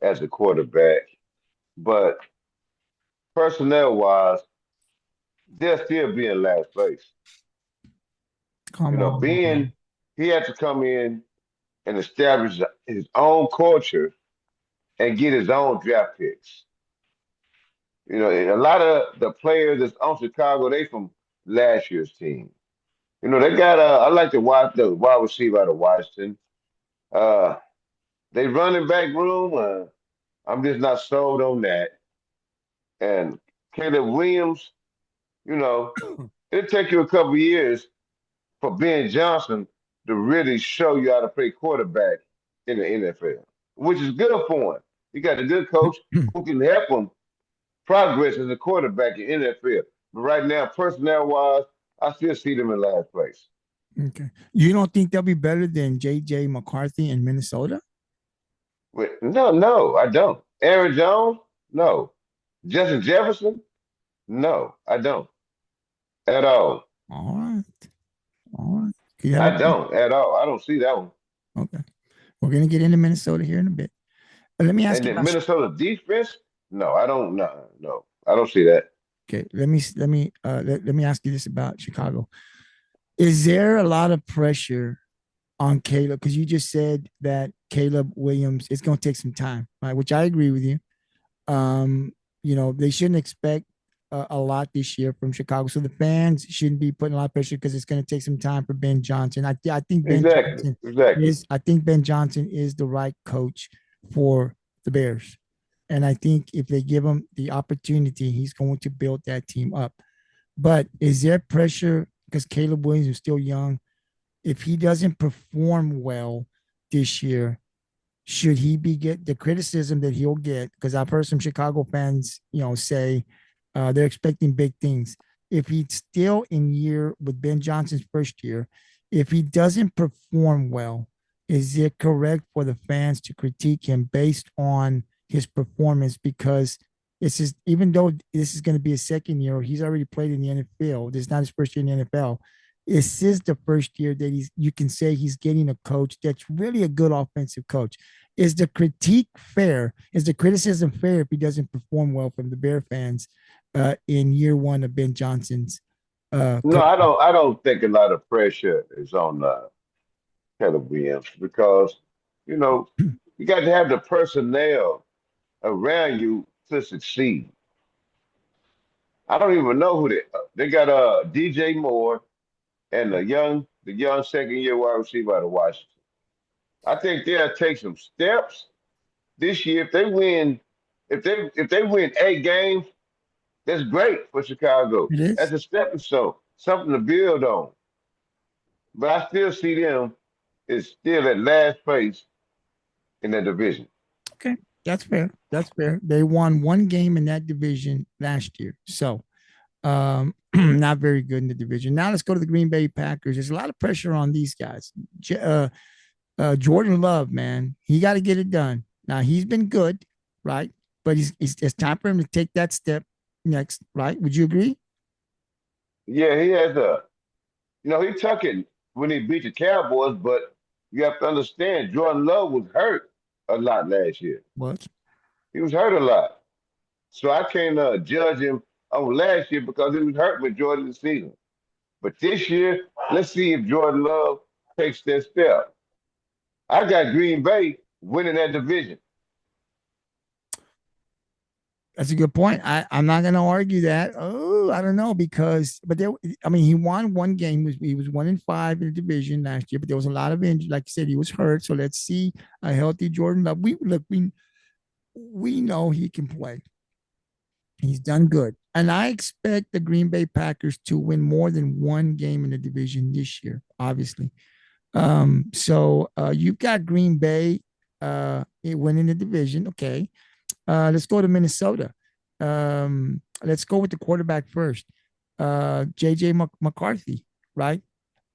as a quarterback, but personnel wise, they'll still be in last place. Come on, Ben, man. he had to come in and establish his own culture and get his own draft picks. A lot of the players that's on Chicago, they from last year's team. They got I like to watch the wide receiver out of Washington. Uh, they running back room. I'm just not sold on that. And Caleb Williams, you know, it'll take you a couple of years for Ben Johnson to really show you how to play quarterback in the NFL, which is good for him. You got a good coach who can help him progress as a quarterback in NFL. But right now, personnel wise, I still see them in last place. Okay. You don't think they'll be better than J.J. McCarthy in Minnesota? No, no, I don't. Aaron Jones, no. Justin Jefferson, no, I don't at all. All right. All right. You have I a don't at all. I don't see that one. okay. We're gonna get into Minnesota here in a bit. But let me ask And you then about Minnesota defense, no, I don't. No, no, I don't see that. okay. Let me ask you this about Chicago. Is there a lot of pressure on Caleb? Because you just said that Caleb Williams, it's going to take some time, right? Which I agree with you. Um, they shouldn't expect a lot this year from Chicago. So the fans shouldn't be putting a lot of pressure because it's going to take some time for Ben Johnson. I think Ben Exactly, Johnson exactly. is I think Ben Johnson is the right coach for the Bears. And I think if they give him the opportunity, he's going to build that team up. But is there pressure because Caleb Williams is still young? If he doesn't perform well this year, should he be get the criticism that he'll get? Because I've heard some Chicago fans, say they're expecting big things. If he's still in year with Ben Johnson's first year, if he doesn't perform well, is it correct for the fans to critique him based on his performance? Because this is even though this is going to be his second year, he's already played in the NFL. This is not his first year in the NFL. This is the first year that you can say he's getting a coach that's really a good offensive coach. Is the critique fair? Is the criticism fair if he doesn't perform well from the Bear fans in year one of Ben Johnson's No, coach? I don't think a lot of pressure is on Caleb Williams because you know you got to have the personnel around you to succeed. I don't even know who they got. DJ Moore and the young second year wide receiver out of Washington. I think they'll take some steps this year. If they win 8 games, that's great for Chicago. It is. That's a stepping stone, something to build on. But I still see them is still at last place in the division. Okay. That's fair. That's fair. They won one game in that division last year. So not very good in the division. Now let's go to the Green Bay Packers. There's a lot of pressure on these guys. Jordan Love, man, he got to get it done. Now he's been good, right? But it's time for him to take that step next, right? Would you agree? Yeah, he has he took it when he beat the Cowboys, but you have to understand Jordan Love was hurt a lot last year. What? He was hurt a lot. So I can't judge him on last year because he was hurt majority of the season. But this year, let's see if Jordan Love takes that step. I got Green Bay winning that division. That's a good point. I'm not going to argue that. Oh, I don't know because, but there, I mean, he won one game. He was 1-5 in the division last year, but there was a lot of injury. Like you said, he was hurt. So let's see a healthy Jordan Love. We know he can play. He's done good. And I expect the Green Bay Packers to win more than one game in the division this year, obviously. So you've got Green Bay winning the division. Okay. Let's go to Minnesota. Let's go with the quarterback first. JJ McCarthy, right?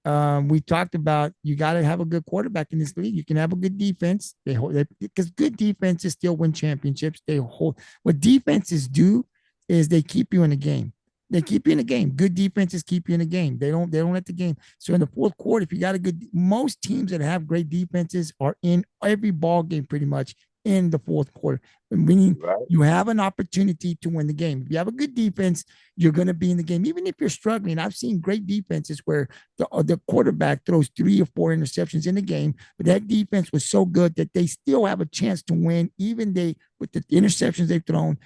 We talked about you got to have a good quarterback in this league. You can have a good defense. They hold because good defenses still win championships. They hold what defenses do is they keep you in the game. They keep you in the game. Good defenses keep you in the game. They don't let the game. So in the fourth quarter, if you got a good, most teams that have great defenses are in every ball game pretty much in the fourth quarter. Meaning Right. you have an opportunity to win the game. If you have a good defense, you're going to be in the game. Even if you're struggling, I've seen great defenses where the quarterback throws 3 or 4 interceptions in the game, but that defense was so good that they still have a chance to win. Even they with the interceptions they've thrown,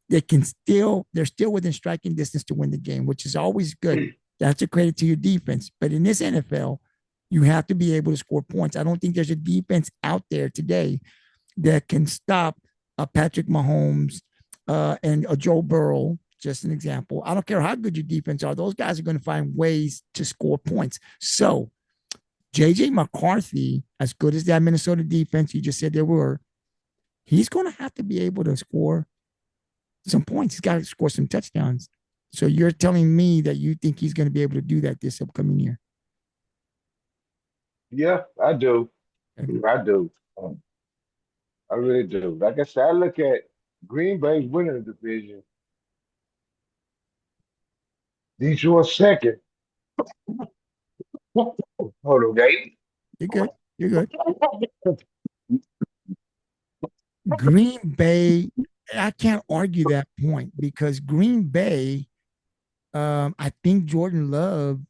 they're still within striking distance to win the game, which is always good. That's a credit to your defense. But in this NFL, you have to be able to score points. I don't think there's a defense out there today that can stop a Patrick Mahomes and a Joe Burrow. Just an example. I don't care how good your defense are; those guys are going to find ways to score points. So, JJ McCarthy, as good as that Minnesota defense you just said they were, he's going to have to be able to score some points. He's got to score some touchdowns. So you're telling me that you think he's going to be able to do that this upcoming year? Yeah, I do. Okay. I do. I really do. Like I said, I look at Green Bay winning the division, Detroit second. Hold on, Gabe. You're good. You're good. Green Bay, I can't argue that point because Green Bay, I think Jordan Love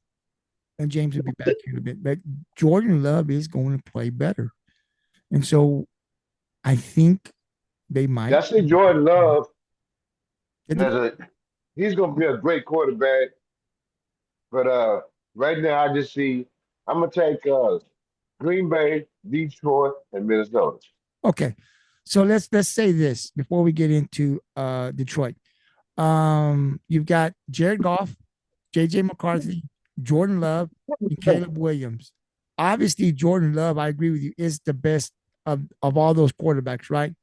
and James will be back here in a bit, but Jordan Love is going to play better. And so I think they might. I see Jordan Love Get as a he's gonna be a great quarterback, but right now I just see I'm gonna take Green Bay, Detroit, and Minnesota. Okay. So let's say this before we get into Detroit. You've got Jared Goff, JJ McCarthy, Jordan Love, and Caleb Williams. Obviously, Jordan Love, I agree with you, is the best of all those quarterbacks, right?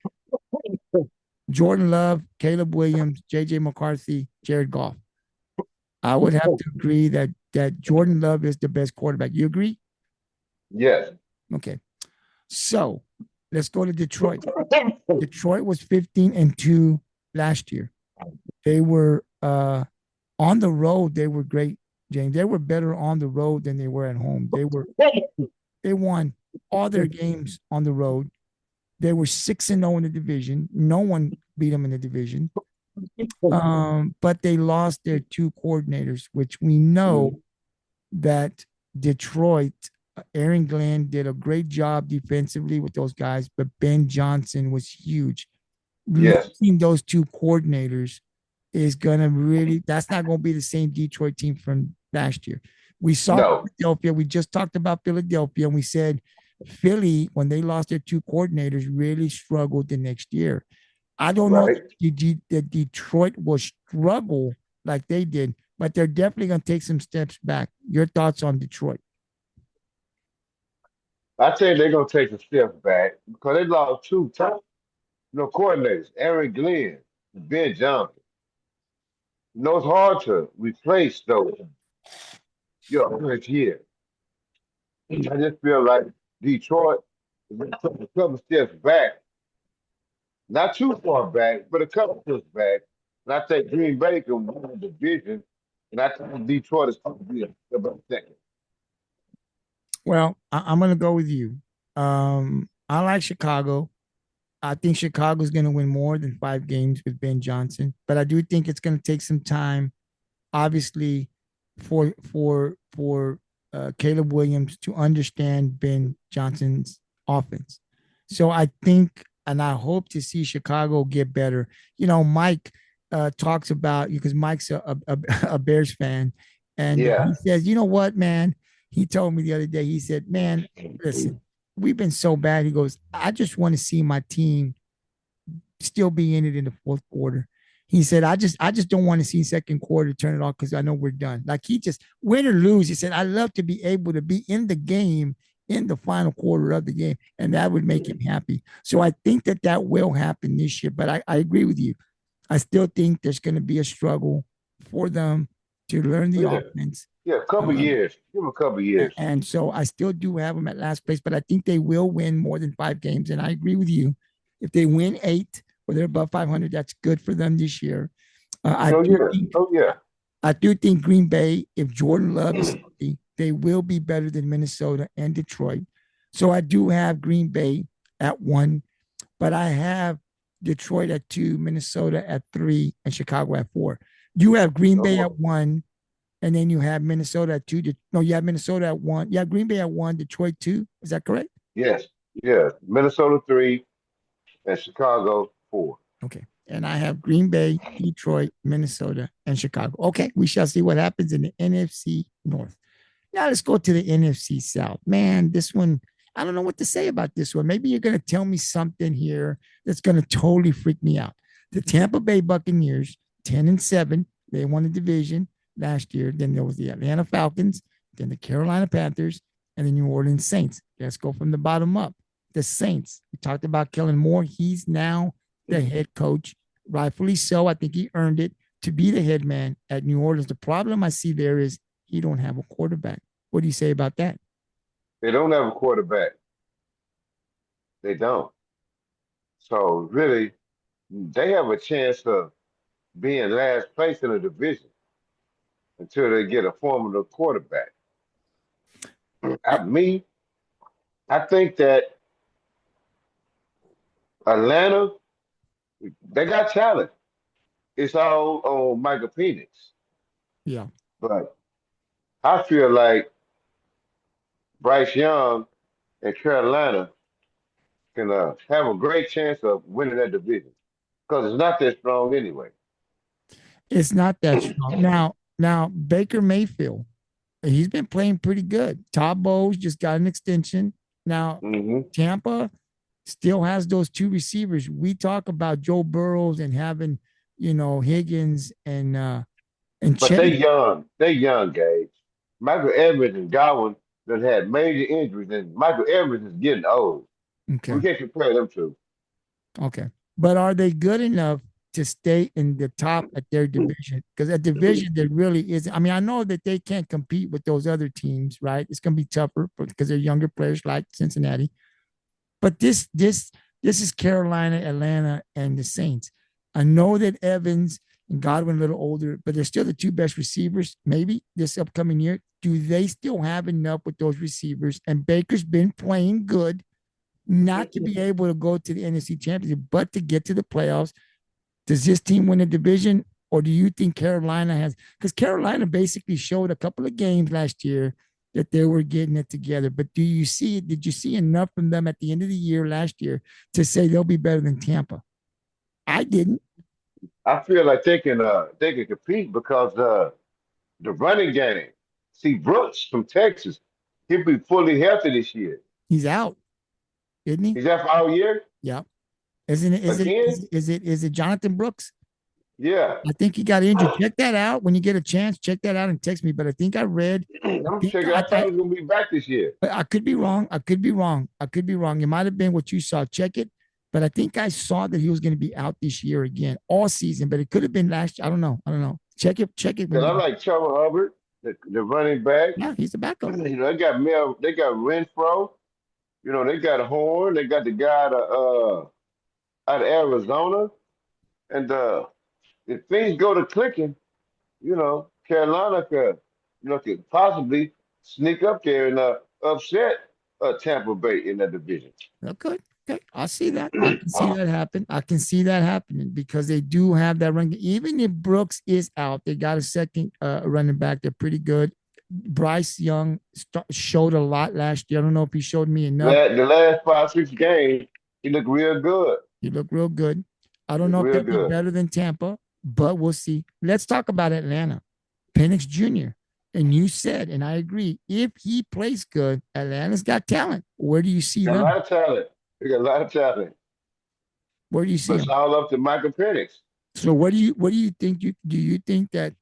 Jordan Love, Caleb Williams, JJ McCarthy, Jared Goff. I would have to agree that Jordan Love is the best quarterback. You agree? Yes. Okay. So let's go to Detroit. Detroit was 15-2 last year. They were on the road, they were great, James. They were better on the road than they were at home. They won all their games on the road. They were 6-0 in the division. No one beat them in the division. But they lost their 2 coordinators, which we know that Detroit, Aaron Glenn did a great job defensively with those guys, but Ben Johnson was huge. Yes. Losing those 2 coordinators is going to really, that's not going to be the same Detroit team from last year. We saw No. Philadelphia. We just talked about Philadelphia, and we said Philly, when they lost their 2 coordinators, really struggled the next year. I don't know Right. that Detroit will struggle like they did, but they're definitely going to take some steps back. Your thoughts on Detroit? I tell you they're gonna take a step back because they lost two top coordinators, Aaron Glenn, and Ben Johnson. It's hard to replace those first year. I just feel like Detroit is gonna take a couple steps back, not too far back, but a couple steps back. And I think Green Bay can win the division, and I think Detroit is going to be about second. Well, I'm going to go with you. I like Chicago. I think Chicago's going to win more than 5 games with Ben Johnson, but I do think it's going to take some time, obviously, for Caleb Williams to understand Ben Johnson's offense. So I think, and I hope to see Chicago get better. Mike talks about because Mike's a Bears fan, and Yeah. he says, you know what, man? He told me the other day. He said, man, listen, we've been so bad. He goes, I just want to see my team still be in it in the fourth quarter. He said, I just don't want to see second quarter turn it off because I know we're done. Like he just win or lose. He said, I love to be able to be in the game in the final quarter of the game, and that would make him happy. So I think that will happen this year. But I agree with you. I still think there's going to be a struggle for them to learn the Yeah, offense. yeah, a couple Um, years. Give him a couple years. and so I still do have them at last place, but I think they will win more than 5 games. And I agree with you. If they win 8 or they're above 500, that's good for them this year. I Oh do yeah, think oh yeah. I do think Green Bay, if Jordan Love is healthy, they will be better than Minnesota and Detroit. So I do have Green Bay at 1, but I have Detroit at 2, Minnesota at 3, and Chicago at 4. You have Green Bay Oh, at 1, and then you have Minnesota at 2. No, you have Minnesota at 1. You have Green Bay at 1, Detroit 2. Is that correct? yes, yes. Minnesota 3 and Chicago 4. Okay. And I have Green Bay, Detroit, Minnesota, and Chicago. Okay. We shall see what happens in the NFC North. Now let's go to the NFC South. Man, this one, I don't know what to say about this one. Maybe you're going to tell me something here that's going to totally freak me out. The Tampa Bay Buccaneers, 10-7, they won the division last year. Then there was the Atlanta Falcons, then the Carolina Panthers, and the New Orleans Saints. Let's go from the bottom up. The Saints. We talked about Kellen Moore. He's now the head coach, rightfully so. I think he earned it to be the head man at New Orleans. The problem I see there is he don't have a quarterback. What do you say about that? They don't have a quarterback. They don't. So really, they have a chance of being last place in the division until they get a formidable quarterback. Eh, Me, I think that Atlanta, they got talent. It's all on Michael Penix. Yeah, But I feel like Bryce Young and Carolina can have a great chance of winning that division because it's not that strong anyway. it's not that strong. Now Baker Mayfield, he's been playing pretty good. Todd Bowles just got an extension. Now Hmm. Tampa still has those 2 receivers. We talk about Joe Burrows and having, Higgins and But they Chase. young. They young, Gage. Michael Evans and Godwin that had major injuries, and Michael Evans is getting old. We Okay. can't compare them two. Okay. But are they good enough to stay in the top at their division? Because a division that really isn't. I mean, I know that they can't compete with those other teams, right? It's going to be tougher because they're younger players like Cincinnati. But this is Carolina, Atlanta, and the Saints. I know that Evans and Godwin a little older, but they're still the 2 best receivers. Maybe this upcoming year, do they still have enough with those receivers? And Baker's been playing good, not to be able to go to the NFC Championship, but to get to the playoffs. Does this team win the division, or do you think Carolina has? Because Carolina basically showed a couple of games last year that they were getting it together. But do you see? Did you see enough from them at the end of the year last year to say they'll be better than Tampa? I didn't. I feel like they can compete because the running game. See Brooks from Texas, he'll be fully healthy this year. He's out, isn't he? He's out for all year Yeah. Isn't it? Is it? again. Is it Jonathan Brooks? Yeah, I think he got injured. Check that out when you get a chance. Check that out and text me. But I think I read. I I'm think checking. I thought he was gonna be back this year. I could be wrong. I could be wrong. I could be wrong. It might have been what you saw. Check it. But I think I saw that he was going to be out this year again, all season. But it could have been last year. I don't know. I don't know. Check it. Check it when Cause you. I like Trevor Hubbard, the running back. Yeah, he's the backup. They got they got Renfro. They got Horn. They got the guy out of Arizona. And if things go to clicking, Carolina could possibly sneak up there and upset Tampa Bay in that division. Okay. Okay. I see that. I can see that happen. I can see that happening because they do have that run. Even if Brooks is out, they got a second running back. They're pretty good. Bryce Young showed a lot last year. I don't know if he showed me enough. The last 5, 6 games, he looked real good. He looked real good. I don't Looked know if real they'll be good. better than Tampa, but we'll see. Let's talk about Atlanta. Penix Jr. And you said, and I agree, if he plays good, Atlanta's got talent. Where do you see Got a them? lot of talent. They got a lot of talent. Where do you see But it's them? all up to Michael Penix. So what do you think? Do you think that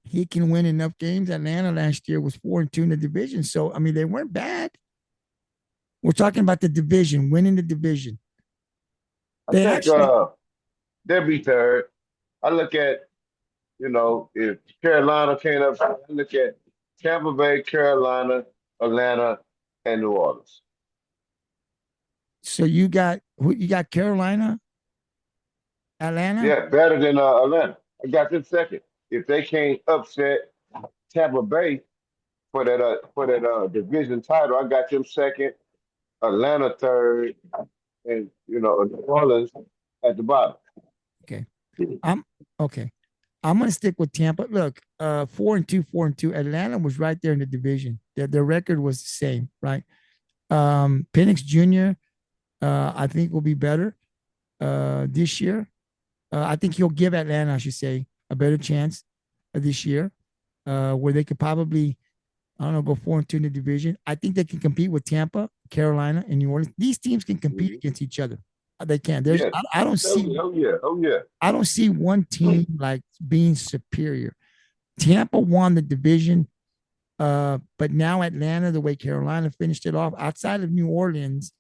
he can win enough games? Atlanta last year was 4-2 in the division, so I mean they weren't bad. We're talking about the division, winning the division. I They think actually. they'll be third. I look at, if Carolina can't upset, I look at Tampa Bay, Carolina, Atlanta, and New Orleans. So you got Carolina, Atlanta. Yeah, better than Atlanta. I got them second. If they can't upset Tampa Bay for that division title, I got them second, Atlanta third, and New Orleans at the bottom. Okay, I'm okay. I'm gonna stick with Tampa. Look, 4-2, 4-2. Atlanta was right there in the division. Their record was the same, right? Penix Jr. I think will be better this year. I think he'll give Atlanta, I should say, a better chance this year, where they could probably, I don't know, go 4-2 in the division. I think they can compete with Tampa, Carolina, and New Orleans. These teams can compete Mhm. against each other. They can. There's, Yeah. I don't Oh see, yeah. Oh yeah. Oh yeah. I don't see one team like being superior. Tampa won the division, but now Atlanta, the way Carolina finished it off, outside of New Orleans,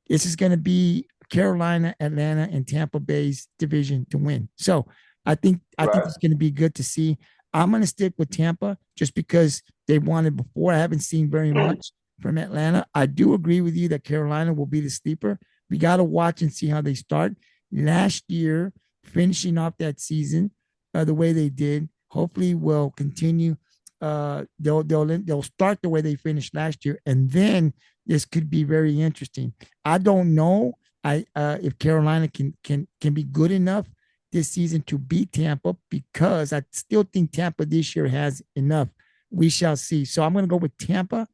this is going to be Carolina, Atlanta, and Tampa Bay's division to win. So I think Right. it's going to be good to see. I'm going to stick with Tampa just because they won it before. I haven't seen very much from Atlanta. I do agree with you that Carolina will be the sleeper. We got to watch and see how they start. Last year, finishing off that season the way they did, hopefully will continue. They'll start the way they finished last year, and then this could be very interesting. I don't know if Carolina can be good enough this season to beat Tampa because I still think Tampa this year has enough. We shall see. So I'm going to go with Tampa,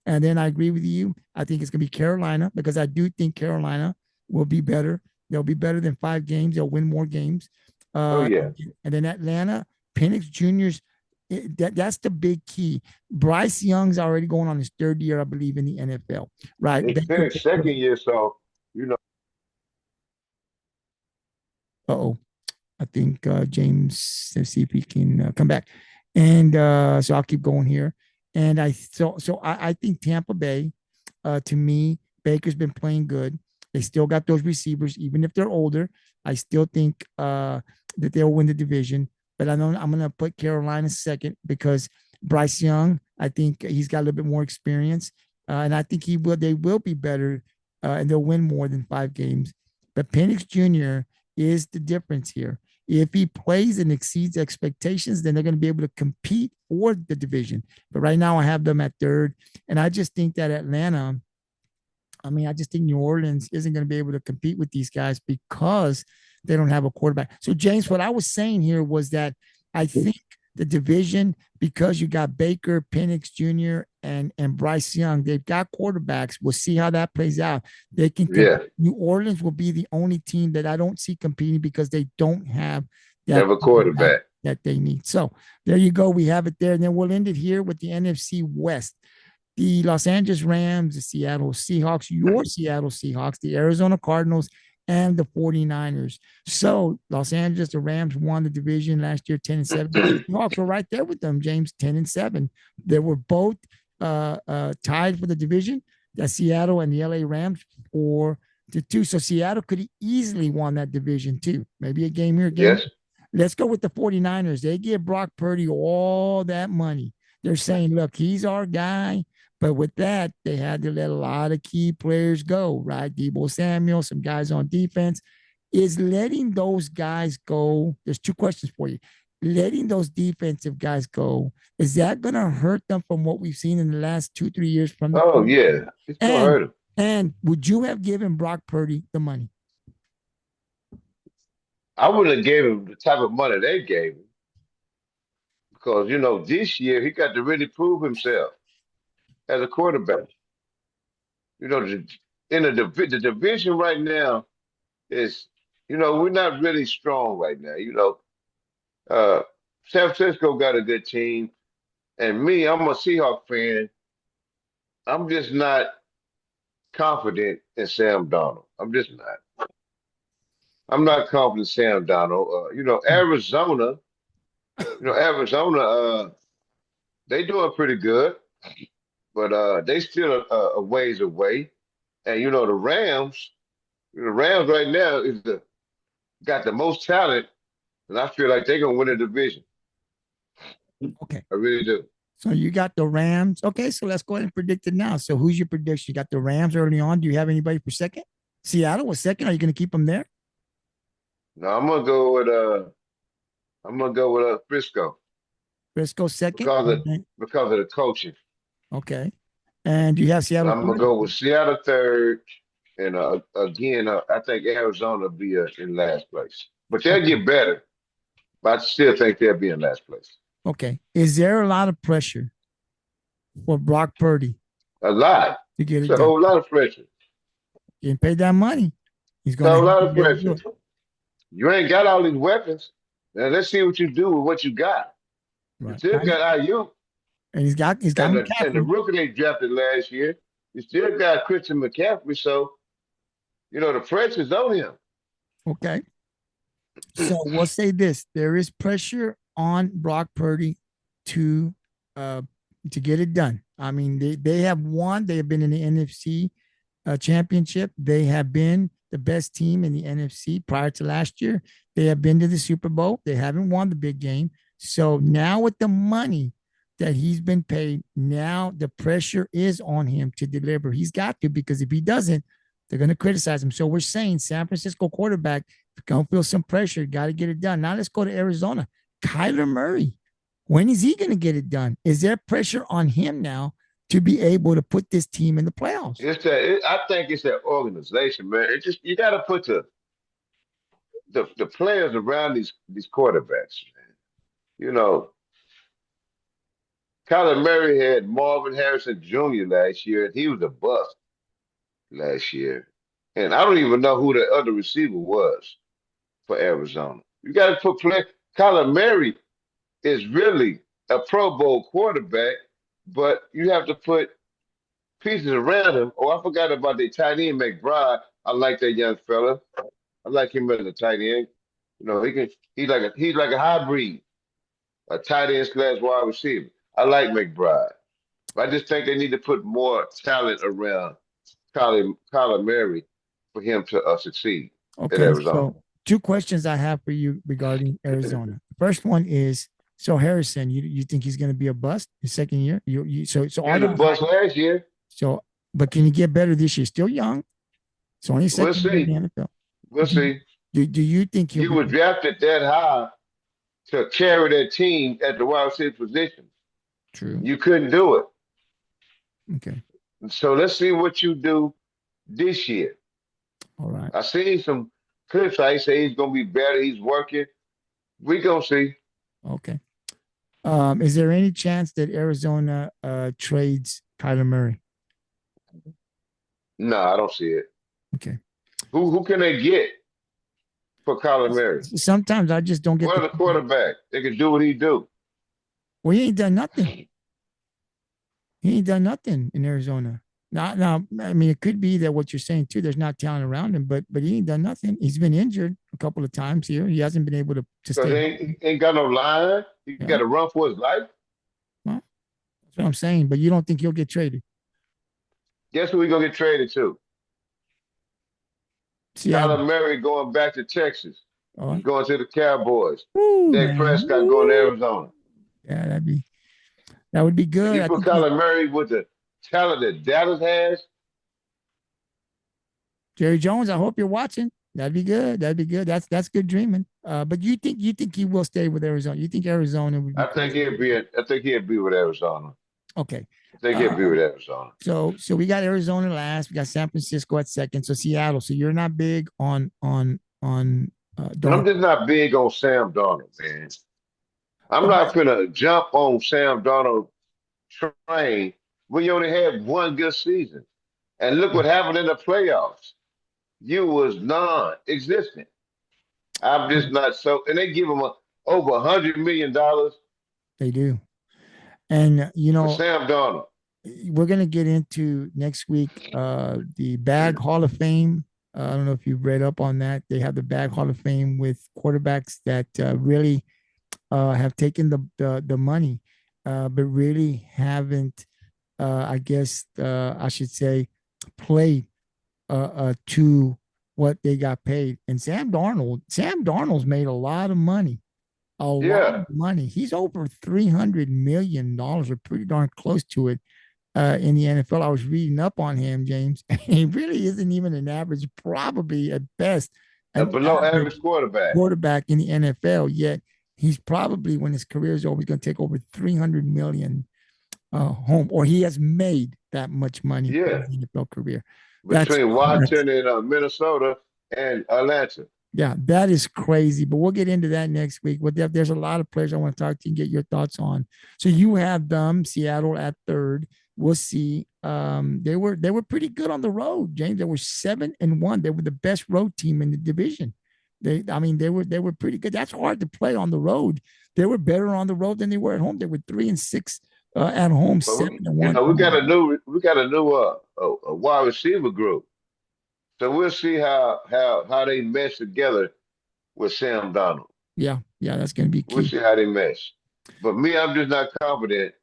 and then I agree with you. I think it's going to be Carolina because I do think Carolina will be better. They'll be better than 5 games. They'll win more games. Oh Uh, yeah. and then Atlanta, Penix Jr.'s that's the big key. Bryce Young's already going on his third year, I believe, in the NFL, right? It's Baker, Penix second year, so you know. oh, I think James, let's see if he can come back. And so I'll keep going here. And I think Tampa Bay, to me, Baker's been playing good. They still got those receivers, even if they're older. I still think that they'll win the division. But I know I'm going to put Carolina second because Bryce Young, I think he's got a little bit more experience, and I think he will. They will be better, and they'll win more than 5 games. But Penix Jr. is the difference here. If he plays and exceeds expectations, then they're going to be able to compete for the division. But right now, I have them at third, and I just think that Atlanta. I mean, I just think New Orleans isn't going to be able to compete with these guys because they don't have a quarterback. So, James, what I was saying here was that I think the division, because you got Baker, Penix Jr., and Bryce Young, they've got quarterbacks. We'll see how that plays out. They can Yeah. New Orleans will be the only team that I don't see competing because they don't have that Have a quarterback quarterback. that they need. So there you go. We have it there. And then we'll end it here with the NFC West, the Los Angeles Rams, the Seattle Seahawks, your Seattle Seahawks, the Arizona Cardinals, and the 49ers. So Los Angeles, the Rams won the division last year, 10-7. The Seahawks were right there with them, James, 10-7. They were both tied for the division, the Seattle and the LA Rams 4-2. So Seattle could have easily won that division too. Maybe a game here, a game. Yes. Let's go with the 49ers. They give Brock Purdy all that money. They're saying, look, he's our guy. But with that, they had to let a lot of key players go, right? Debo Samuel, some guys on defense. Is letting those guys go? There's 2 questions for you. Letting those defensive guys go, is that going to hurt them from what we've seen in the last 2, 3 years from the Oh Purdy? yeah. It's gonna And hurt him. and would you have given Brock Purdy the money? I wouldn't have gave him the type of money they gave him because this year he got to really prove himself as a quarterback. You know, the, the division right now is, we're not really strong right now. Uh, San Francisco got a good team, and me, I'm a Seahawk fan. I'm just not confident in Sam Donald. I'm just not. I'm not confident Sam Donald. Arizona. Arizona. They doing pretty good, but they still a ways away. And the Rams. The Rams right now got the most talent, and I feel like they're gonna win the division. Okay. I really do. So you got the Rams. Okay, so let's go ahead and predict it now. So who's your prediction? You got the Rams early on. Do you have anybody for second? Seattle was second. Are you going to keep them there? No, I'm gonna go with Frisco Frisco second. because of Okay. because of the coaching. Okay. And do you have So Seattle I'm gonna third? go with Seattle third, and again, I think Arizona will be in last place, but they'll Okay. get better. But I still think they'll be in last place. Okay. Is there a lot of pressure for Brock Purdy A lot. to get It's it a done? whole lot of pressure. Getting paid that money. He's It's a going to whole have lot to of be able to do pressure. it. You ain't got all these weapons. Now let's see what you do with what you got. You Right. still got IU And he's got and the McCaffrey. rookie they drafted last year. You still got Christian McCaffrey, so the pressure's on him. Okay. So we'll say this: there is pressure on Brock Purdy to uh to get it done. I mean, they have won. They have been in the NFC championship. They have been the best team in the NFC prior to last year. They have been to the Super Bowl. They haven't won the big game. So now with the money that he's been paid, now the pressure is on him to deliver. He's got to, because if he doesn't, they're going to criticize him. So we're saying San Francisco quarterback going to feel some pressure. Got to get it done. Now let's go to Arizona. Kyler Murray. When is he going to get it done? Is there pressure on him now to be able to put this team in the playoffs? I think it's that organization, man. It just you got to put the players around these quarterbacks, man. You know, Kyler Murray had Marvin Harrison Jr. last year, and he was a bust last year. And I don't even know who the other receiver was for Arizona. You got to put play. Kyler Murray is really a Pro Bowl quarterback, but you have to put pieces around him. Oh, I forgot about the tight end McBride. I like that young fella. I like him as a tight end. He's like a hybrid, a tight end slash wide receiver. I like McBride. But I just think they need to put more talent around Kyler Murray for him to succeed at Okay, Arizona. so two questions I have for you regarding Arizona. The first one is, so Harrison, you think he's going to be a bust his second year? So He all was a those bust last year. so, but can he get better this year? Still young. It's only We'll second year in see. the NFL. We'll Do, see. do you think he'll You be were drafted that high to carry that team at the wide receiver position. true? You couldn't do it. Okay, So let's see what you do this year. all right. I seen some clips. I say he's gonna be better. He's working. We gonna see. Okay. Is there any chance that Arizona trades Kyler Murray? No, I don't see it. Okay. Who can they get for Kyler Murray? Sometimes I just don't get What the. other quarterback? They can do what he do. Well, he ain't done nothing. He ain't done nothing in Arizona. Now, I mean, it could be that what you're saying too. There's not talent around him, but he ain't done nothing. He's been injured a couple of times here. He hasn't been able to Because stay he healthy. ain't got no line. He got Yeah, to run for his life. well, that's what I'm saying. But you don't think he'll get traded? Guess who we gonna get traded to? Seattle. Kyler Murray going back to Texas. All He's right. going to the Cowboys. Woo, Dak man. Prescott going to Woo. Arizona. Yeah, that would be And good. you I put think he's Kyler Murray with the talent that Dallas has. Jerry Jones. I hope you're watching. That'd be good. That'd be good. That's good dreaming. But you think he will stay with Arizona? You think Arizona would be I think crazy? he'll be. I think he'll be with Arizona. Okay. I think he'll be Uh, with Arizona. so we got Arizona last. We got San Francisco at second. So Seattle. So you're not big on And I'm Darnold. just not big on Sam Darnold, man. I'm But not gonna jump on Sam Darnold train when you only had one good season. And look what happened in the playoffs. You was non-existent. I'm just not so. And they give him over $100 million they do. And for Sam Darnold. we're gonna get into next week the bag Hall of Fame. I don't know if you've read up on that. They have the back Hall of Fame with quarterbacks that really have taken the money, but really haven't, I guess I should say, played to what they got paid. And Sam Darnold's made a lot of money, a lot of Yeah, money. He's over $300 million, or pretty darn close to it, in the NFL. I was reading up on him, James. He really isn't even an average, probably at best a an below average average quarterback. quarterback in the NFL. Yet he's probably, when his career is over, he's going to take over 300 million home, or he has made that much money in Yeah, his NFL career. That's between Washington and Minnesota and Atlanta. Yeah, that is crazy. But we'll get into that next week. But there's a lot of players I want to talk to you and get your thoughts on. So you have them, Seattle at third. We'll see. They were pretty good on the road, James. They were 7-1. They were the best road team in the division. They were pretty good. That's hard to play on the road. They were better on the road than they were at home. They were 3-6 at home, But seven and one we on got the a road. new a wide receiver group. So we'll see how they mesh together with Sam Donald. Yeah, that's going to be We'll key. see how they mesh. But me, I'm just not confident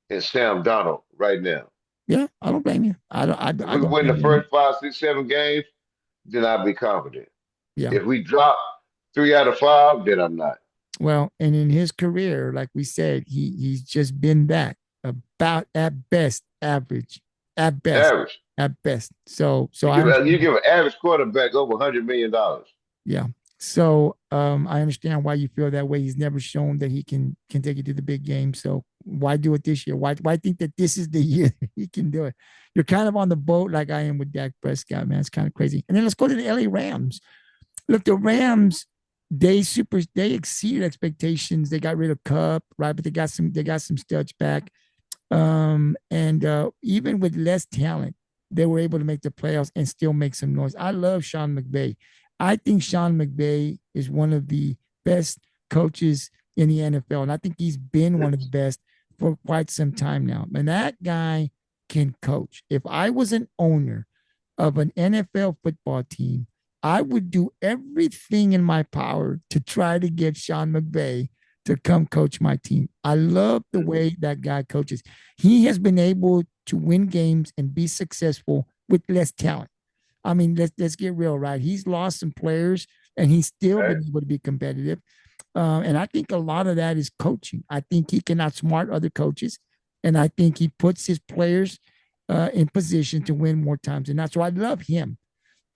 in Sam Donald right now. Yeah, I don't blame you. If I we don't win the blame you. first 5, 6, 7 games, then I'll be confident. Yeah. If we drop 3 out of 5, then I'm not. Well, and in his career, like we said, he's just been that, about at best average, at best, Average. at best. So I You understand. give an average quarterback over $100 million. Yeah. So I understand why you feel that way. He's never shown that he can take you to the big game. So why do it this year? Why think that this is the year that he can do it? You're kind of on the boat like I am with Dak Prescott, man. It's kind of crazy. And then let's go to the LA Rams. Look, the Rams, they exceeded expectations. They got rid of Cup, right? But they got some studs back. And even with less talent, they were able to make the playoffs and still make some noise. I love Sean McVay. I think Sean McVay is one of the best coaches in the NFL, and I think he's been one of the best for quite some time now. And that guy can coach. If I was an owner of an NFL football team, I would do everything in my power to try to get Sean McVay to come coach my team. I love the Mhm. way that guy coaches. He has been able to win games and be successful with less talent. I mean, let's get real, right? He's lost some players and he's still Right? been able to be competitive. And I think a lot of that is coaching. I think he can outsmart other coaches, and I think he puts his players in position to win more times. And that's why I love him.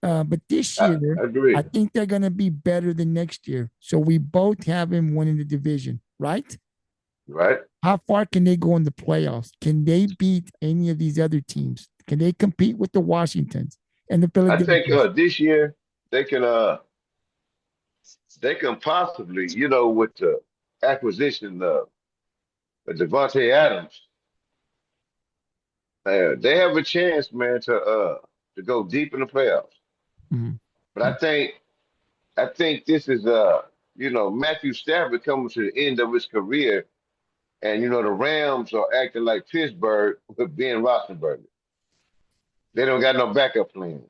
But this year, I I agree. think they're going to be better than next year. So we both have him winning the division, right? Right? How far can they go in the playoffs? Can they beat any of these other teams? Can they compete with the Washingtons and the I think Philadelphias? this year they can uh they can possibly, with the acquisition of Devontae Adams, they have a chance, man, to go deep in the playoffs. Mhm. But I think this is Matthew Stafford coming to the end of his career, and the Rams are acting like Pittsburgh with Ben Roethlisberger. They don't got no backup plan.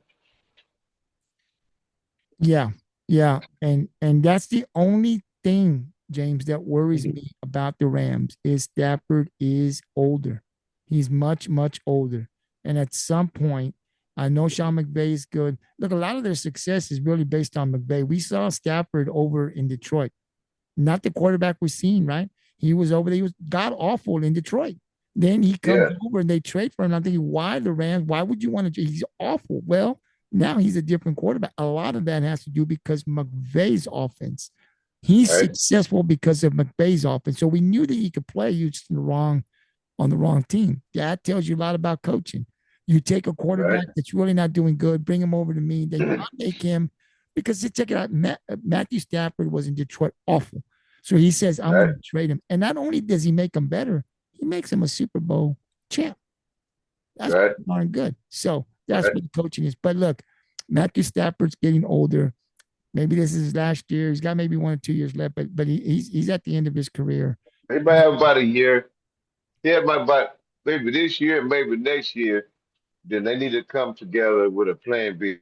Yeah, yeah, and that's the only thing, James, that worries Mhm. me about the Rams is Stafford is older. He's much older, and at some point, I know Sean McVay is good. Look, a lot of their success is really based on McVay. We saw Stafford over in Detroit, not the quarterback we're seeing, right? He was over there. He was god awful in Detroit. Then he comes Yeah, over and they trade for him. I'm thinking, why the Rams? Why would you want to? He's awful. Well, now he's a different quarterback. A lot of that has to do because McVay's offense. He's right, successful because of McVay's offense. So we knew that he could play. You just on the wrong team. That tells you a lot about coaching. You take a right, quarterback that's really not doing good, bring him over to me, then I make him because check it out. Matthew Stafford was in Detroit awful. So he says, I'm going right, to trade him. And not only does he make him better, he makes him a Super Bowl champ. That's right, pretty darn good. So that's right. what the coaching is. But look, Matthew Stafford's getting older. Maybe this is his last year. He's got maybe 1 or 2 years left, but he's at the end of his career. They might have about a year. Yeah, might about maybe this year, maybe next year. Then they need to come together with a plan B.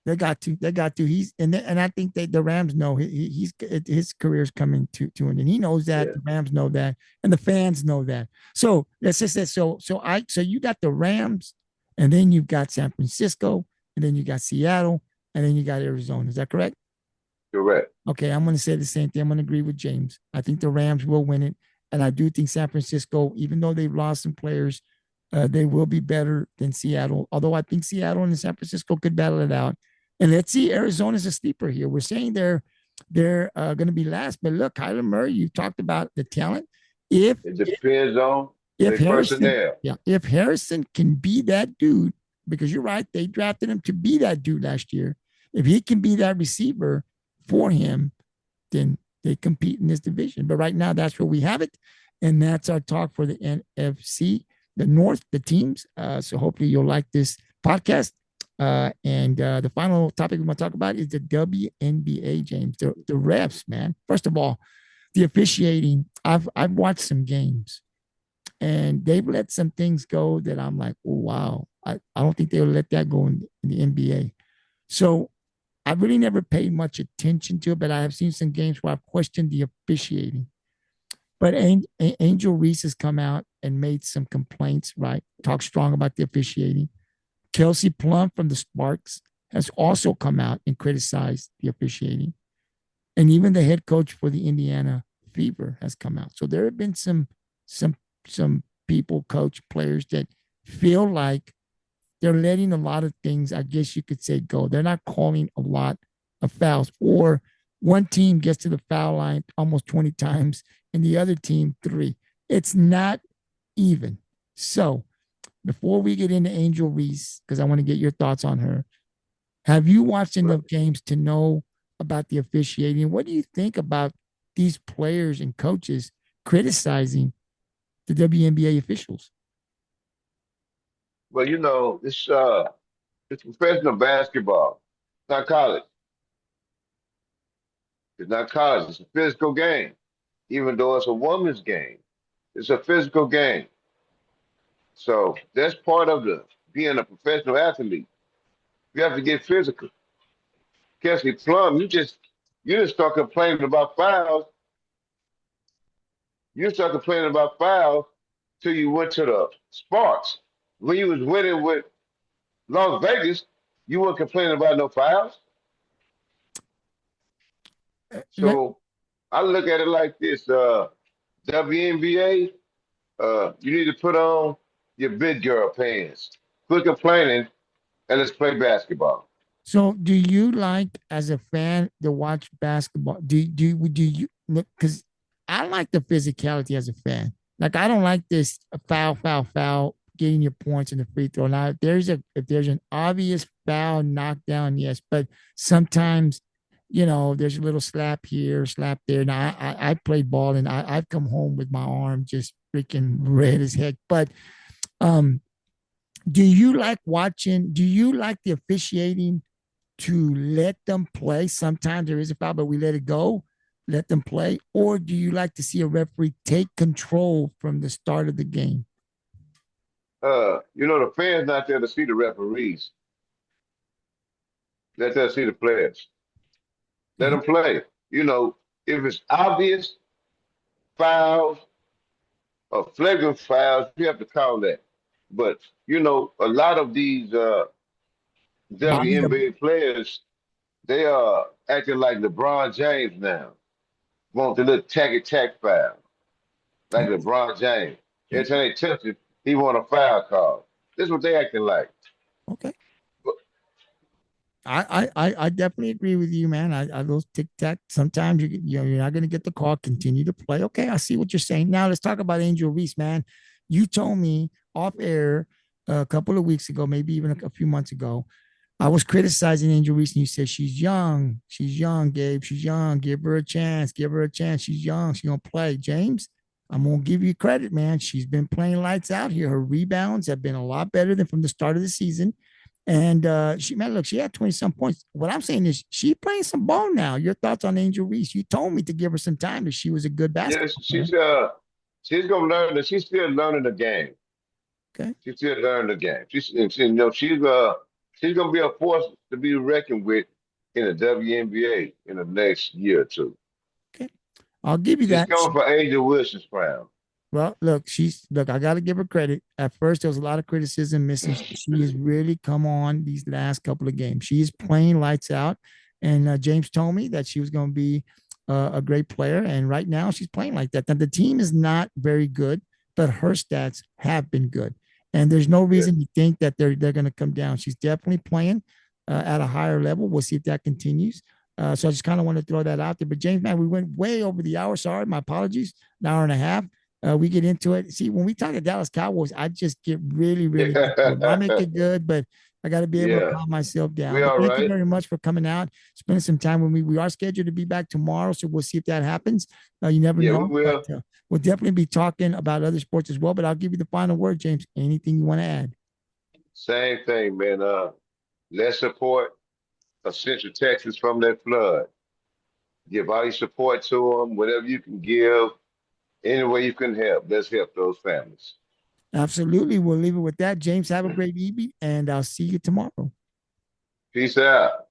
They got to. They got to. And I think that the Rams know his career's coming to an end. He knows that. Yeah, The Rams know that, and the fans know that. So that's just that. So you got the Rams, and then you've got San Francisco, and then you got Seattle, and then you got Arizona. Is that correct? correct. Okay, I'm going to say the same thing. I'm going to agree with James. I think the Rams will win it, and I do think San Francisco, even though they've lost some players, they will be better than Seattle. Although I think Seattle and San Francisco could battle it out. And let's see, Arizona's a sleeper here. We're saying they're going to be last, but look, Kyler Murray. You talked about the talent. If It depends on if their Harrison, personnel. yeah, if Harrison can be that dude, because you're right, they drafted him to be that dude last year. If he can be that receiver for him, then they compete in this division. But right now, that's where we have it. And that's our talk for the NFC, the North, the teams. So hopefully you'll like this podcast. And the final topic we're going to talk about is the WNBA, James, the refs, man. First of all, the officiating. I've watched some games, and they've let some things go that I'm like, oh, wow. I don't think they'll let that go in the NBA. So I really never paid much attention to it, but I have seen some games where I've questioned the officiating. But Angel Reese has come out and made some complaints, right? Talk strong about the officiating. Kelsey Plum from the Sparks has also come out and criticized the officiating. And even the head coach for the Indiana Fever has come out. So there have been some people, coach, players that feel like they're letting a lot of things, I guess you could say, go. They're not calling a lot of fouls. Or one team gets to the foul line almost 20 times and the other team 3. It's not even. So before we get into Angel Reese, because I want to get your thoughts on her, have you watched enough games to know about the officiating? What do you think about these players and coaches criticizing the WNBA officials? Well, it's professional basketball. It's not college. It's not college. It's a physical game. Even though it's a woman's game, it's a physical game. So that's part of the being a professional athlete. You have to get physical. Kelsey Plum, you just start complaining about fouls. You start complaining about fouls till you went to the Sparks. When you was winning with Las Vegas, you weren't complaining about no fouls. So I look at it like this: WNBA, you need to put on your big girl pants. Quit complaining and let's play basketball. So, do you like as a fan to watch basketball? Do you? Because I like the physicality as a fan. Like I don't like this foul, getting your points in the free throw. Now, if there's an obvious foul knockdown, yes, but sometimes there's a little slap here, slap there. Now, I played ball and I've come home with my arm just freaking red as heck. But um, do you like watching? Do you like the officiating to let them play? Sometimes there is a foul, but we let it go, let them play. Or do you like to see a referee take control from the start of the game? The fans not there to see the referees. They're there to see the players. Let Mhm. them play. If it's obvious fouls or flagrant fouls, you have to call that. But a lot of these Body the WNBA players, they are acting like LeBron James now. Want the little tacky tack foul, like okay. LeBron James. Every Okay. time they touch it, he want a foul call. This is what they acting like. Okay. I definitely agree with you, man. I those tic tac. Sometimes you're not going to get the call. Continue to play. Okay, I see what you're saying. Now let's talk about Angel Reese, man. You told me off air a couple of weeks ago, maybe even a few months ago. I was criticizing Angel Reese, and you said she's young. She's young, Gabe. She's young. Give her a chance. Give her a chance. She's young. She's gonna play. James, I'm gonna give you credit, man. She's been playing lights out here. Her rebounds have been a lot better than from the start of the season. And she had 20 some points. What I'm saying is she's playing some ball now. Your thoughts on Angel Reese? You told me to give her some time if she was a good Yes, basketball player. she's gonna learn that she's still learning the game. Okay. She's still learning the game. She's she's gonna be a force to be reckoned with in the WNBA in the next year or two. Okay. I'll give you She's that. coming for Angel Wilson's crown. Well, look, I got to give her credit. At first, there was a lot of criticism missing. She has really come on these last couple of games. She's playing lights out. And James told me that she was going to be a great player. And right now, she's playing like that. Now, the team is not very good, but her stats have been good. And there's no Yeah, reason to think that they're going to come down. She's definitely playing at a higher level. We'll see if that continues. So I just kind of want to throw that out there. But James, man, we went way over the hour. Sorry, my apologies. An hour and a half. We get into it. See, when we talk to Dallas Cowboys, I just get really, really into it. I make it good, but I got to be able to yeah, calm myself down. we But all thank you right. very much for coming out, spending some time with me. We are scheduled to be back tomorrow, so we'll see if that happens. You never Yeah, we know, but will. we'll definitely be talking about other sports as well. But I'll give you the final word, James. Anything you want to add? Same thing, man. Let's support Central Texas from that flood. Give all your support to them, whatever you can give, any way you can help. Let's help those families. Absolutely. We'll leave it with that. James, have a great evening, and I'll see you tomorrow. Peace out.